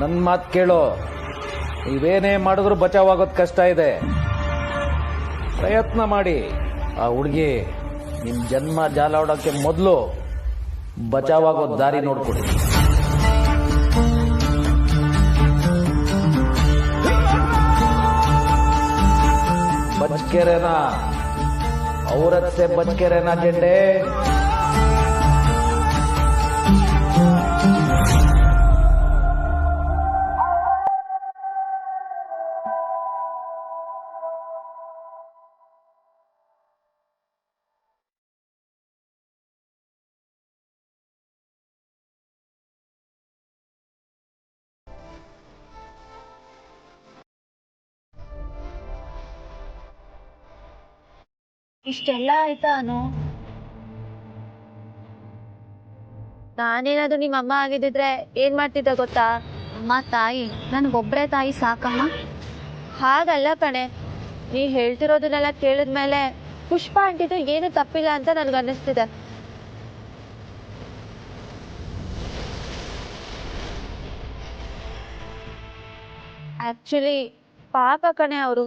ನನ್ನ ಮಾತು ಕೇಳೋ, ನೀವೇನೇ ಮಾಡಿದ್ರು ಬಚಾವಾಗೋದು ಕಷ್ಟ ಇದೆ. ಪ್ರಯತ್ನ ಮಾಡಿ. ಆ ಹುಡುಗಿ ನಿಮ್ ಜನ್ಮ ಜಾಲಾಡೋಕೆ ಮೊದಲು ಬಚಾವಾಗೋ ದಾರಿ ನೋಡ್ಕೊಡಿ. बच के रहना, औरत से बच के रहना झंडे. ಇಷ್ಟೆಲ್ಲ ಆಯ್ತಾ ಅನು? ನಾನೇನಾದ್ರು ನಿಮ್ಮ ಅಮ್ಮ ಆಗಿದ್ದಿದ್ರೆ ಏನ್ ಮಾಡ್ತಿದ್ದೆ ಗೊತ್ತಾ? ಅಮ್ಮ ತಾಯಿ, ನನಗೊಬ್ಬರೇ ತಾಯಿ ಸಾಕಮ್ಮ. ಹಾಗಲ್ಲ ಕಣೆ, ನೀ ಹೇಳ್ತಿರೋದನ್ನೆಲ್ಲ ಕೇಳಿದ್ಮೇಲೆ ಪುಷ್ಪ ಆಂಟಿದು ಏನು ತಪ್ಪಿಲ್ಲ ಅಂತ ನನ್ಗನ್ನಿಸ್ತಿದೆ. ಆಕ್ಚುಲಿ ಪಾಪ ಕಣೆ ಅವರು.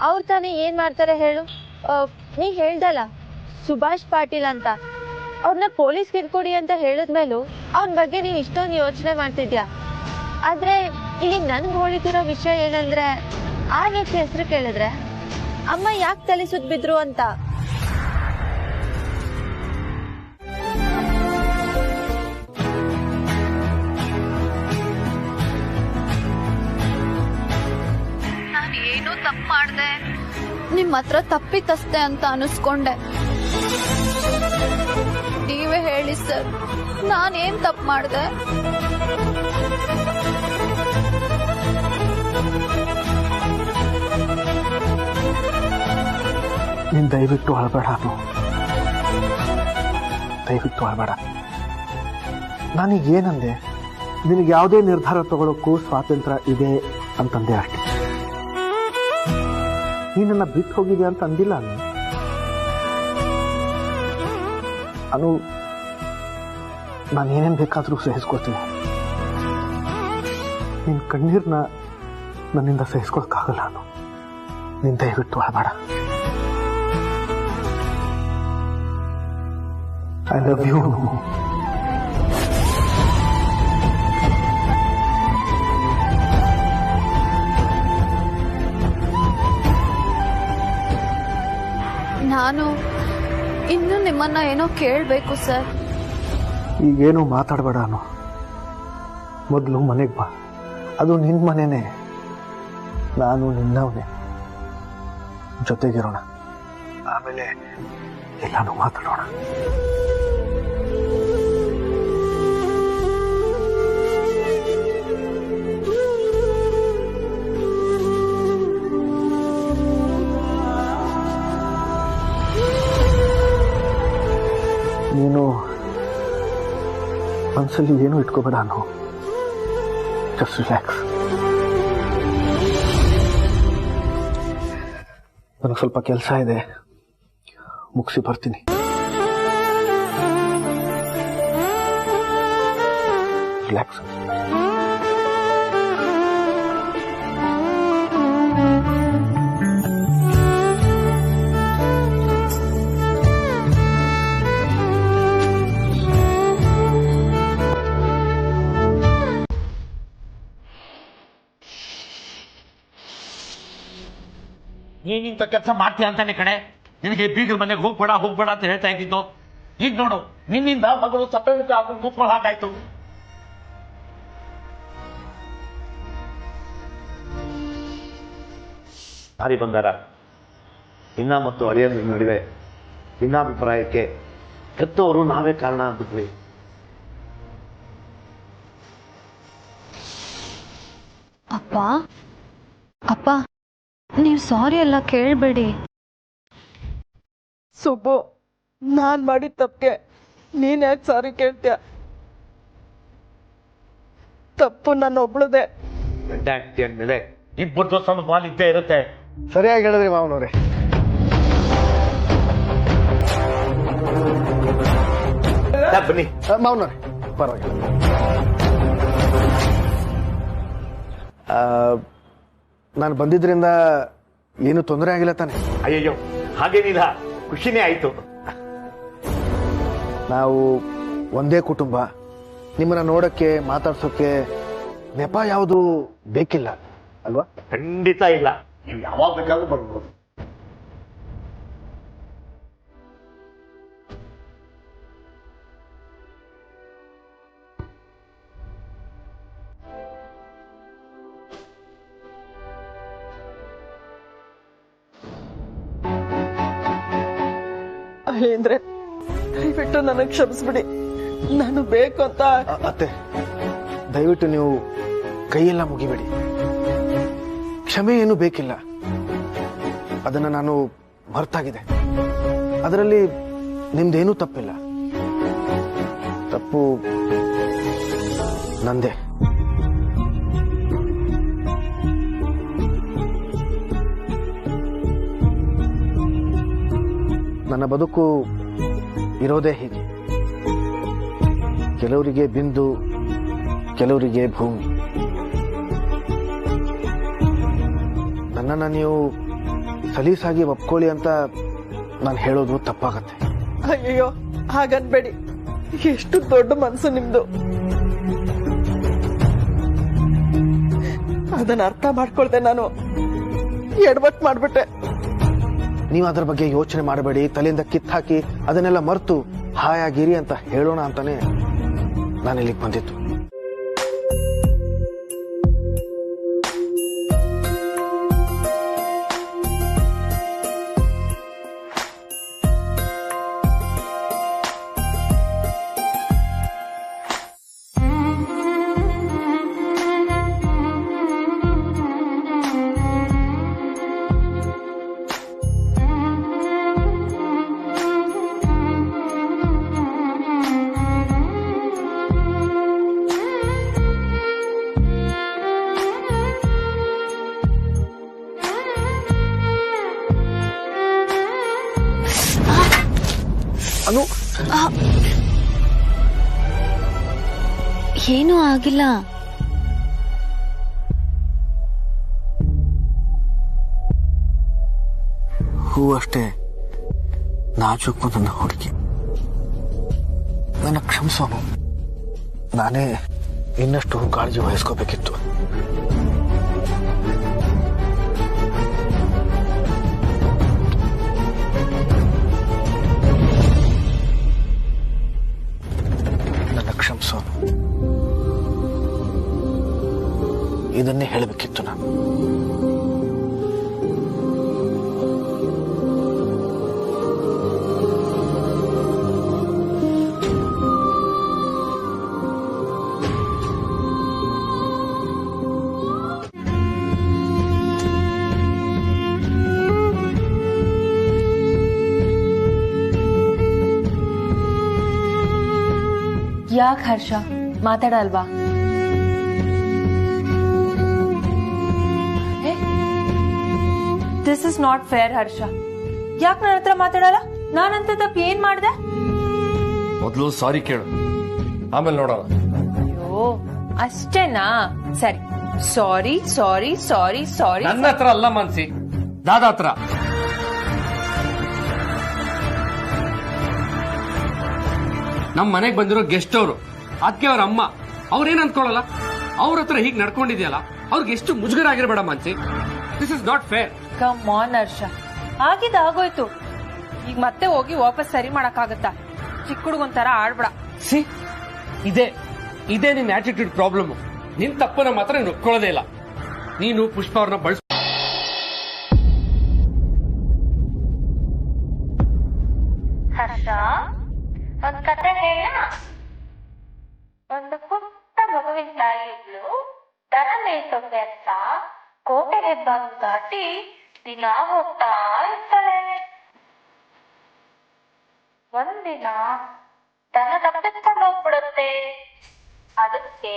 ಅವ್ರು ತಾನೇ ಏನ್ ಮಾಡ್ತಾರೆ ಹೇಳು? ನೀ ಹೇಳ್ದಲ್ಲ ಸುಭಾಷ್ ಪಾಟೀಲ್ ಅಂತ, ಅವ್ರನ್ನ ಪೊಲೀಸ್ ಕಿರ್ಕೊಡಿ ಅಂತ ಹೇಳಿದ್ಮೇಲೂ ಅವನ ಬಗ್ಗೆ ನೀನ್ ಇಷ್ಟೊಂದು ಯೋಚನೆ ಮಾಡ್ತಿದ್ಯಾ. ಆದ್ರೆ ಇಲ್ಲಿ ನನ್ಗೆ ಹೋಳಿತಿರೋ ವಿಷಯ ಏನಂದ್ರೆ, ಆ ವ್ಯಕ್ತಿ ಹೆಸರು ಕೇಳಿದ್ರೆ ಅಮ್ಮ ಯಾಕೆ ತಲೆ ಸುತ್ತ ಬಿದ್ರು ಅಂತ. ನಾನು ಏನೋ ತಪ್ಪು ಮಾಡ್ದೆ, ನಿಮ್ಮ ಹತ್ರ ತಪ್ಪಿತಸ್ತೆ ಅಂತ ಅನಿಸ್ಕೊಂಡೆ. ನೀವೇ ಹೇಳಿ ಸರ್, ನಾನೇನ್ ತಪ್ಪು ಮಾಡ್ದೆ? ನೀನ್ ದಯವಿಟ್ಟು ಅಳಬೇಡ, ದಯವಿಟ್ಟು ಅಳಬೇಡ. ನಾನೀಗ ಏನಂದೆ? ನಿನಗೆ ಯಾವುದೇ ನಿರ್ಧಾರ ತಗೊಳ್ಳೋಕ್ಕೂ ಸ್ವಾತಂತ್ರ್ಯ ಇದೆ ಅಂತಂದೆ ಅಷ್ಟೆ. ನೀನನ್ನ ಬಿಟ್ಟು ಹೋಗಿದೆ ಅಂತ ಅಂದಿಲ್ಲ ಅನು. ನಾನೇನೇನು ಬೇಕಾದರೂ ಸಹಿಸ್ಕೊಳ್ತೀನಿ. ನಿನ್ನ ಕಣ್ಣೀರ್ನ ನನ್ನಿಂದ ಸಹಿಸ್ಕೊಳಕ್ಕಾಗಲ್ಲ ಅನು. ನೀನ್ ದಯವಿಟ್ಟು ಅಳಬೇಡ. I love you. ನಾನು ಇನ್ನು ನಿಮ್ಮನ್ನ ಏನೋ ಕೇಳಬೇಕು ಸರ್. ಈಗೇನು ಮಾತಾಡಬೇಡ ಅನು. ಮೊದಲು ಮನೆಗೆ ಬಾ. ಅದು ನಿನ್ನ ಮನೆನೇ, ನಾನು ನಿನ್ನವನೇ. ಜೊತೆಗಿರೋಣ, ಆಮೇಲೆ ಎಲ್ಲಾನು ಮಾತಾಡೋಣ. ನೀನು ಮನಸ್ಸಲ್ಲಿ ಏನು ಇಟ್ಕೋಬೇಡ ಅನು. Just relax. ನನಗೆ ಸ್ವಲ್ಪ ಕೆಲಸ ಇದೆ, ಮುಗಿಸಿ ಬರ್ತೀನಿ. ರಿಲ್ಯಾಕ್ಸ್. ನೀನಿಂತ ಕೆಲಸ ಮಾಡ್ತೀಯ ಅಂತಾನೆ ಕಣೆ ನಿನಗೆ ಬೀಗರ ಮನೆಗೆ ಹೋಗ್ಬೇಡ ಅಂತ ಹೇಳ್ತಾ ಇದ್ದಿದ್ದು. ಈಗ ನೋಡು ನಿನ್ನಿಂದ ಮಗಳು ಸಪ್ಪೆ ಮುಖ ಹಾಕೊಂಡು ಕೂತ್ಕೊಳ್ಳೋ ಹಾಗಾಯ್ತು. ಸಾರಿ ಬಂಗಾರ, ಇನ್ನ ಮತ್ತು ಅಳಿಯನ ನಡುವೆ ಭಿನ್ನಾಭಿಪ್ರಾಯಕ್ಕೆ ಕೆತ್ತವರು ನಾವೇ ಕಾರಣ ಅಂದ್ಬಿಟ್ವಿ. ಅಪ್ಪ ಅಪ್ಪ ನೀವು ಸಾರಿ ಎಲ್ಲ ಕೇಳಬೇಡಿ. ಸುಬ್ಬು, ನಾನ್ ಮಾಡಿದ ತಪ್ಪಿಗೆ ನೀನ್ ಯಾಕೆ ಸಾರಿ ಕೇಳ್ತೀಯ? ತಪ್ಪು ನನ್ನ ಒಬ್ಳದೆ. ಅಂದ್ಮೇಲೆ ಇಬ್ಬರು ಸಮ ಮಾಲ್ ಇದ್ದೇ ಇರುತ್ತೆ. ಸರಿಯಾಗಿ ಹೇಳಿದ್ರಿ ಮಾವನವ್ರೆ. ಬನ್ನಿ ಮಾವನವ್ರೆ, ಪರವಾಗಿಲ್ಲ. ನಾನು ಬಂದಿದ್ರಿಂದ ಏನು ತೊಂದರೆ ಆಗಿಲ್ಲ ತಾನೆ? ಅಯ್ಯಯ್ಯೋ ಹಾಗೇನಿಲ್ಲ, ಖುಷಿನೇ ಆಯ್ತು. ನಾವು ಒಂದೇ ಕುಟುಂಬ, ನಿಮ್ಮನ್ನ ನೋಡಕ್ಕೆ ಮಾತಾಡ್ಸೋಕೆ ನೆಪ ಯಾವುದು ಬೇಕಿಲ್ಲ ಅಲ್ವಾ? ಖಂಡಿತ ಇಲ್ಲ, ನೀವು ಯಾವಾಗ ಬೇಕಾದ್ರೂ ಬರ್ಬೋದು. ಅಂದ್ರೆ ದಯವಿಟ್ಟು ನನಗೆ ಕ್ಷಮಿಸ್ಬಿಡಿ. ನಾನು ಬೇಕು ಅಂತ. ಅತ್ತೆ, ದಯವಿಟ್ಟು ನೀವು ಕೈಯೆಲ್ಲ ಮುಗಿಬೇಡಿ. ಕ್ಷಮೆ ಏನು ಬೇಕಿಲ್ಲ, ಅದನ್ನ ನಾನು ಮರ್ತಾಗಿದೆ. ಅದರಲ್ಲಿ ನಿಮ್ದೇನೂ ತಪ್ಪಿಲ್ಲ. ತಪ್ಪು ನಂದೇ. ನನ್ನ ಬದುಕು ಇರೋದೇ ಹೀಗೆ. ಕೆಲವರಿಗೆ ಬಿಂದು, ಕೆಲವರಿಗೆ ಭೂಮಿ. ನನ್ನನ್ನು ನೀವು ಸಲೀಸಾಗಿ ಒಪ್ಕೊಳ್ಳಿ ಅಂತ ನಾನು ಹೇಳೋದು ತಪ್ಪಾಗತ್ತೆ. ಅಯ್ಯೋ ಹಾಗನ್ಬೇಡಿ, ಎಷ್ಟು ದೊಡ್ಡ ಮನಸ್ಸು ನಿಮ್ದು. ಅದನ್ನ ಅರ್ಥ ಮಾಡ್ಕೊಳ್ದೆ ನಾನು ಎಡವಟ್ ಮಾಡ್ಬಿಟ್ಟೆ. ನೀವು ಅದರ ಬಗ್ಗೆ ಯೋಚನೆ ಮಾಡಬೇಡಿ, ತಲೆಯಿಂದ ಕಿತ್ತಾಕಿ ಅದನ್ನೆಲ್ಲ ಮರೆತು ಹಾಯಾಗಿರಿ ಅಂತ ಹೇಳೋಣ ಅಂತಾನೆ ನಾನು ಇಲ್ಲಿಗೆ ಬಂದಿದ್ದು. ಅನು, ಏನೂ ಆಗಿಲ್ಲ. ಹೂ ಅಷ್ಟೇ ನಾಜೂಕು ನನ್ನ ಹುಡುಗಿ. ನನ್ನ ಕ್ಷಮಿಸೋನು. ನಾನೇ ಇನ್ನಷ್ಟು ಕಾಳಜಿ ವಹಿಸ್ಕೋಬೇಕಿತ್ತು. ನನ್ನ ಕ್ಷಮಿಸೋನು. ಇದನ್ನೇ ಹೇಳಬೇಕಿತ್ತು ನಾನು. ಯಾಕೆ ಹರ್ಷ ಮಾತಾಡಲ್ವಾ? ದಿಸ್ ಇಸ್ ನಾಟ್ ಫೇರ್ ಹರ್ಷ. ಯಾಕೆ ನನ್ನ ಹತ್ರ ಮಾತಾಡಲ್ಲ? ನಾನಂತ ತಪ್ಪು ಏನ್ ಮಾಡ್ದೆ? ಮೊದಲು ಸಾರಿ ಕೇಳು, ಆಮೇಲೆ ನೋಡೋಣ. ಅಯ್ಯೋ ಅಷ್ಟೇನಾ? ಸರಿ, ಸಾರಿ ಸಾರಿ ಸಾರಿ ಸಾರಿ. ನನ್ನ ಹತ್ರ ಅಲ್ಲ ಮಾನ್ಸಿ, ದಾದಾ ಹತ್ರ. ನಮ್ ಮನೆಗ್ ಬಂದಿರೋ ಗೆಸ್ಟ್ ಅವರು, ಅದಕ್ಕೆ ಅವ್ರ ಅಮ್ಮ, ಅವ್ರೇನ್ ಅನ್ಕೊಳ್ಳಲ್ಲ. ಅವ್ರ ಹತ್ರ ಹೀಗ್ ನಡ್ಕೊಂಡಿದ್ಯಲ್ಲ, ಅವ್ರಿಗೆ ಎಷ್ಟು ಮುಜುಗರ ಆಗಿರ್ಬೇಡ Mansi. This is not fair. Come on Harsha, ಆಗೋಯ್ತು. ಈಗ ಮತ್ತೆ ಹೋಗಿ ವಾಪಸ್ ಸರಿ ಮಾಡಕ್ಕಾಗತ್ತಾ? ಚಿಕ್ಕ ಹುಡುಗಂತರ ಆಡ್ಬೇಡ. ಸಿ ಇದೇ ನಿನ್ನ ಆಟಿಟ್ಯೂಡ್ ಪ್ರಾಬ್ಲಮ್. ನಿನ್ ತಪ್ಪನ ಮಾತ್ರ ನೀನು ಒಪ್ಕೊಳ್ಳೋದೇ ಇಲ್ಲ. ನೀನು ಪುಷ್ಪ ಅವ್ರನ್ನ ಬಳಸ. ಹರ್ಷ, ಒಂದ್ ಕತೆ ಹೇಳ. ಒಂದು ಪುಟ್ಟ ಮಗುವಿನ ತಾಯಿ ಇದ್ಲು. ದನ ಮೇಯ್ಸೋಕೆ ಅಂತ ಕೋಟೆ ಹೆಬ್ಬಾಗ ದಾಟಿ ದಿನ ಹೋಗ್ತಾ ಇರ್ತಾಳೆ. ಒಂದಿನ ದನ ತಪ್ಪಿಸ್ಕೊಂಡು ಹೋಗ್ಬಿಡುತ್ತೆ. ಅದಕ್ಕೆ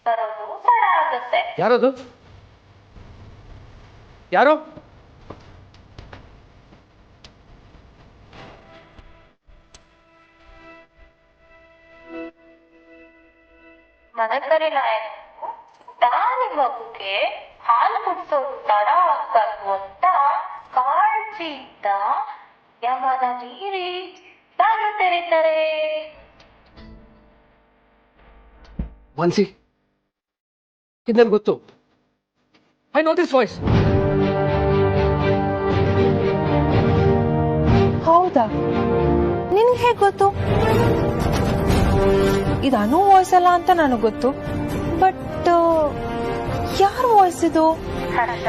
ಬರೋದು ತಡ ಆಗುತ್ತೆ. ಯಾರದು? ಯಾರು? ಮದಕರಿ ನಾಯಕರು ತಾನಿ ಮಗುಗೆ ಹಾಲು ಕುಡಿಸೋದು ತಡ ಆಗ್ಬಾರ್ದು ಅಂತ ಕಾಳಜಿಯಿಂದ ಯಮನ ಮೀರಿ ಬಾಗಿಲು ತೆರೀತಾರೆ. ಮಾನ್ಸಿ, ಇದು ನನ್ಗೆ ಗೊತ್ತು. I know this voice. ಹೌದಾ? ನಿನ್ಗೆ ಹೇಗ್ ಗೊತ್ತು? ಇದು ಅನು ವಾಯ್ಸ್ ಅಲ್ಲ ಅಂತ ನನಗೆ ಗೊತ್ತು, ಬಟ್ ಯಾರ ವಾಯ್ಸ್ ಇದು? ಹರ್ಷ,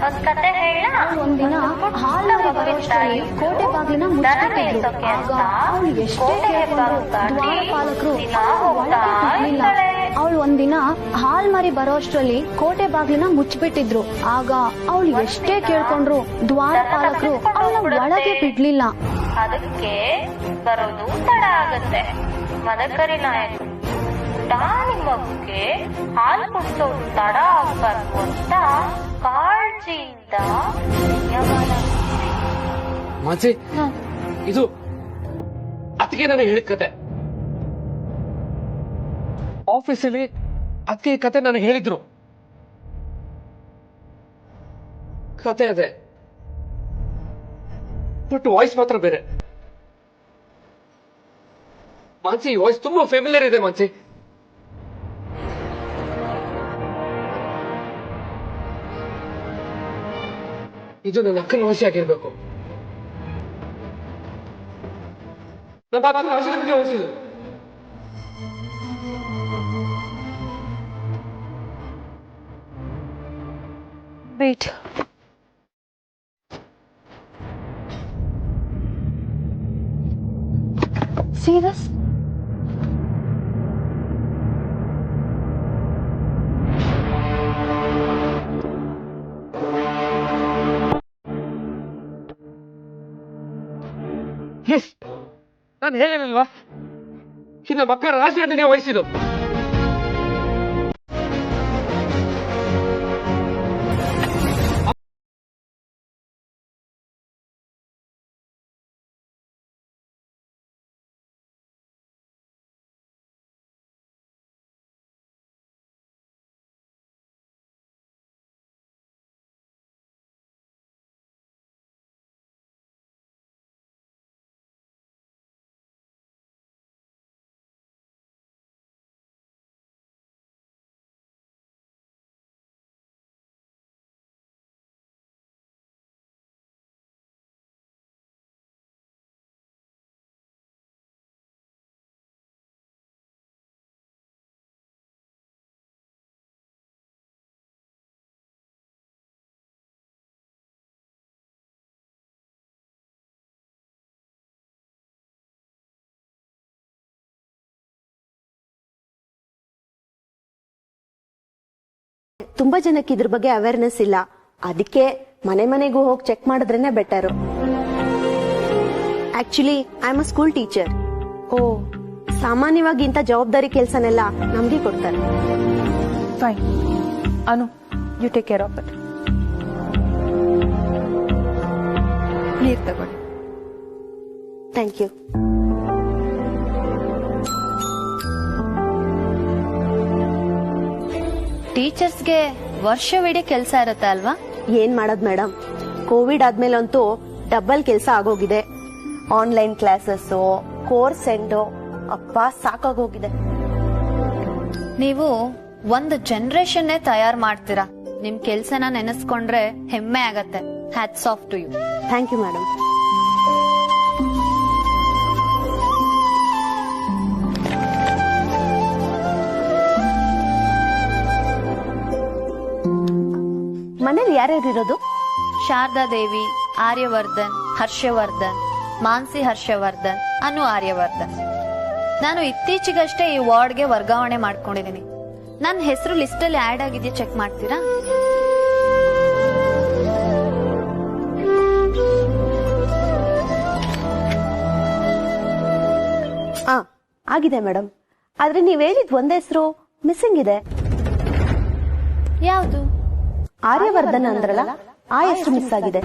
ಒಂದ್ ಕತೆ ಹೇಳ. ಒಂದಿನ ಹಾಲು ಬರೋಷ್ಟರಲ್ಲಿ ಕೋಟೆ ಬಾಗಿಲಿನ ಮುಚ್ಚಿಟ್ಟಿದ್ರು. ಆಗ ಅವಳು ಎಷ್ಟೇ ಕೇಳಿದ್ರು ದ್ವಾರಪಾಲಕರು ಅವಳು ಒಂದಿನ ಹಾಲ್ ಮರಿ ಬರೋಷ್ಟರಲ್ಲಿ ಕೋಟೆ ಬಾಗಿಲಿನ ಮುಚ್ಚಿಬಿಟ್ಟಿದ್ರು. ಆಗ ಅವಳು ಎಷ್ಟೇ ಕೇಳ್ಕೊಂಡ್ರು ದ್ವಾರಪಾಲಕರು ಅವಳ ಒಳಗೆ ಬಿಡ್ಲಿಲ್ಲ. ಅದಕ್ಕೆ ಬರೋದು ತಡ ಆಗತ್ತೆ. ಮದಕರಿ ನಾಯಕರು ತಾನಿ ಮಗುಗೆ ಹಾಲು ಕುಡಿಸೋದು ತಡ ಆಗ್ಬಾರ್ದು ಅಂತ ಕಾಳಜಿಯಿಂದ ಯಮನ. ಮಾನ್ಸಿ, ಇದು ಅದಕ್ಕೆ ನಾನು ಹೇಳಿದ ಕತೆ. ಆಫೀಸಲ್ಲಿ ಅದಕ್ಕೆ ಈ ಕತೆ ನನಗೆ ಹೇಳಿದ್ರು. ಕತೆ ಅದೇ, ಬಟ್ ವಾಯ್ಸ್ ಮಾತ್ರ ಬೇರೆ. ಮಾನ್ಸಿ, ಈ ವಾಯ್ಸ್ ತುಂಬಾ ಫೆಮಿಲಿಯರ್ ಇದೆ ಮಾನ್ಸಿ. ಇದು ನನ್ನ ಅಕ್ಕನ ವಾಸಿ ಆಗಿರ್ಬೇಕು. ನನ್ನ ಅಕ್ಕನ ವಾಸಿ ಇದು. Wait, see this? ಎಸ್, ನಾನು ಹೇಳಿರಲ್ವಾ, ಇದು ಮಕ್ಕಳ ರಾಜಕಾರಣಿಗೆ ವಹಿಸಿದ್ದು. ತುಂಬಾ ಜನಕ್ಕೆ ಇದ್ರ ಬಗ್ಗೆ ಅವೇರ್ನೆಸ್ ಇಲ್ಲ. ಅದಕ್ಕೆ ಮನೆ ಮನೆಗೂ ಹೋಗಿ ಚೆಕ್ ಮಾಡಿದ್ರೇನೆ better. Actually I am a school teacher. Oh, ಸಾಮಾನ್ಯವಾಗಿ ಇಂಥ ಜವಾಬ್ದಾರಿ ಕೆಲಸನೆಲ್ಲ ನಮ್ಗೆ ಕೊಡ್ತಾರೆ. Fine Anu, you take care of it. ನೀರ್ ತಗೊಳ್ಳಿ. Thank you. ಟೀಚರ್ಸ್ಗೆ ವರ್ಷವಿಡೀ ಕೆಲಸ ಇರುತ್ತೆ ಅಲ್ವಾ? ಏನ್ ಮಾಡೋದ್ ಮೇಡಮ್, ಕೋವಿಡ್ ಆದ್ಮೇಲಂತೂ ಡಬಲ್ ಕೆಲಸ ಆಗೋಗಿದೆ. ಆನ್ಲೈನ್ ಕ್ಲಾಸಸ್, ಕೋರ್ಸ್ ಸೆಂಟು, ಅಪ್ಪ ಸಾಕಾಗೋಗಿದೆ. ನೀವು ಒಂದು ಜನರೇಷನ್ನೇ ತಯಾರು ಮಾಡ್ತೀರಾ. ನಿಮ್ ಕೆಲ್ಸನ ನೆನೆಸ್ಕೊಂಡ್ರೆ ಹೆಮ್ಮೆ ಆಗತ್ತೆ. Hats off to you. Thank you madam. ಮನೇಲಿ ಯಾರ್ಯಾರು ಇರೋದು? ಶಾರದಾ ದೇವಿ, ಆರ್ಯವರ್ಧನ್, ಹರ್ಷವರ್ಧನ್, ಮಾನ್ಸಿ ಹರ್ಷವರ್ಧನ್, ಅನು ಆರ್ಯವರ್ಧನ್. ನಾನು ಇತ್ತೀಚೆಗಷ್ಟೇ ಈ ವಾರ್ಡ್ಗೆ ವರ್ಗಾವಣೆ ಮಾಡ್ಕೊಂಡಿದ್ದೀನಿ. ನನ್ನ ಹೆಸರು ಲಿಸ್ಟ್ ಅಲ್ಲಿ ಆಡ್ ಆಗಿದೆಯಾ ಚೆಕ್ ಮಾಡ್ತೀರಾ? ಆಗಿದೆ ಮೇಡಮ್. ಆದ್ರೆ ನೀವ್ ಹೇಳಿದ್ ಒಂದ್ ಹೆಸರು ಮಿಸ್ಸಿಂಗ್ ಇದೆ. ಯಾವುದು? ಆರ್ಯವರ್ಧನ್ ಅಂದ್ರಲ್ಲ, ಆ ಹೆಸರು ಮಿಸ್ ಆಗಿದೆ.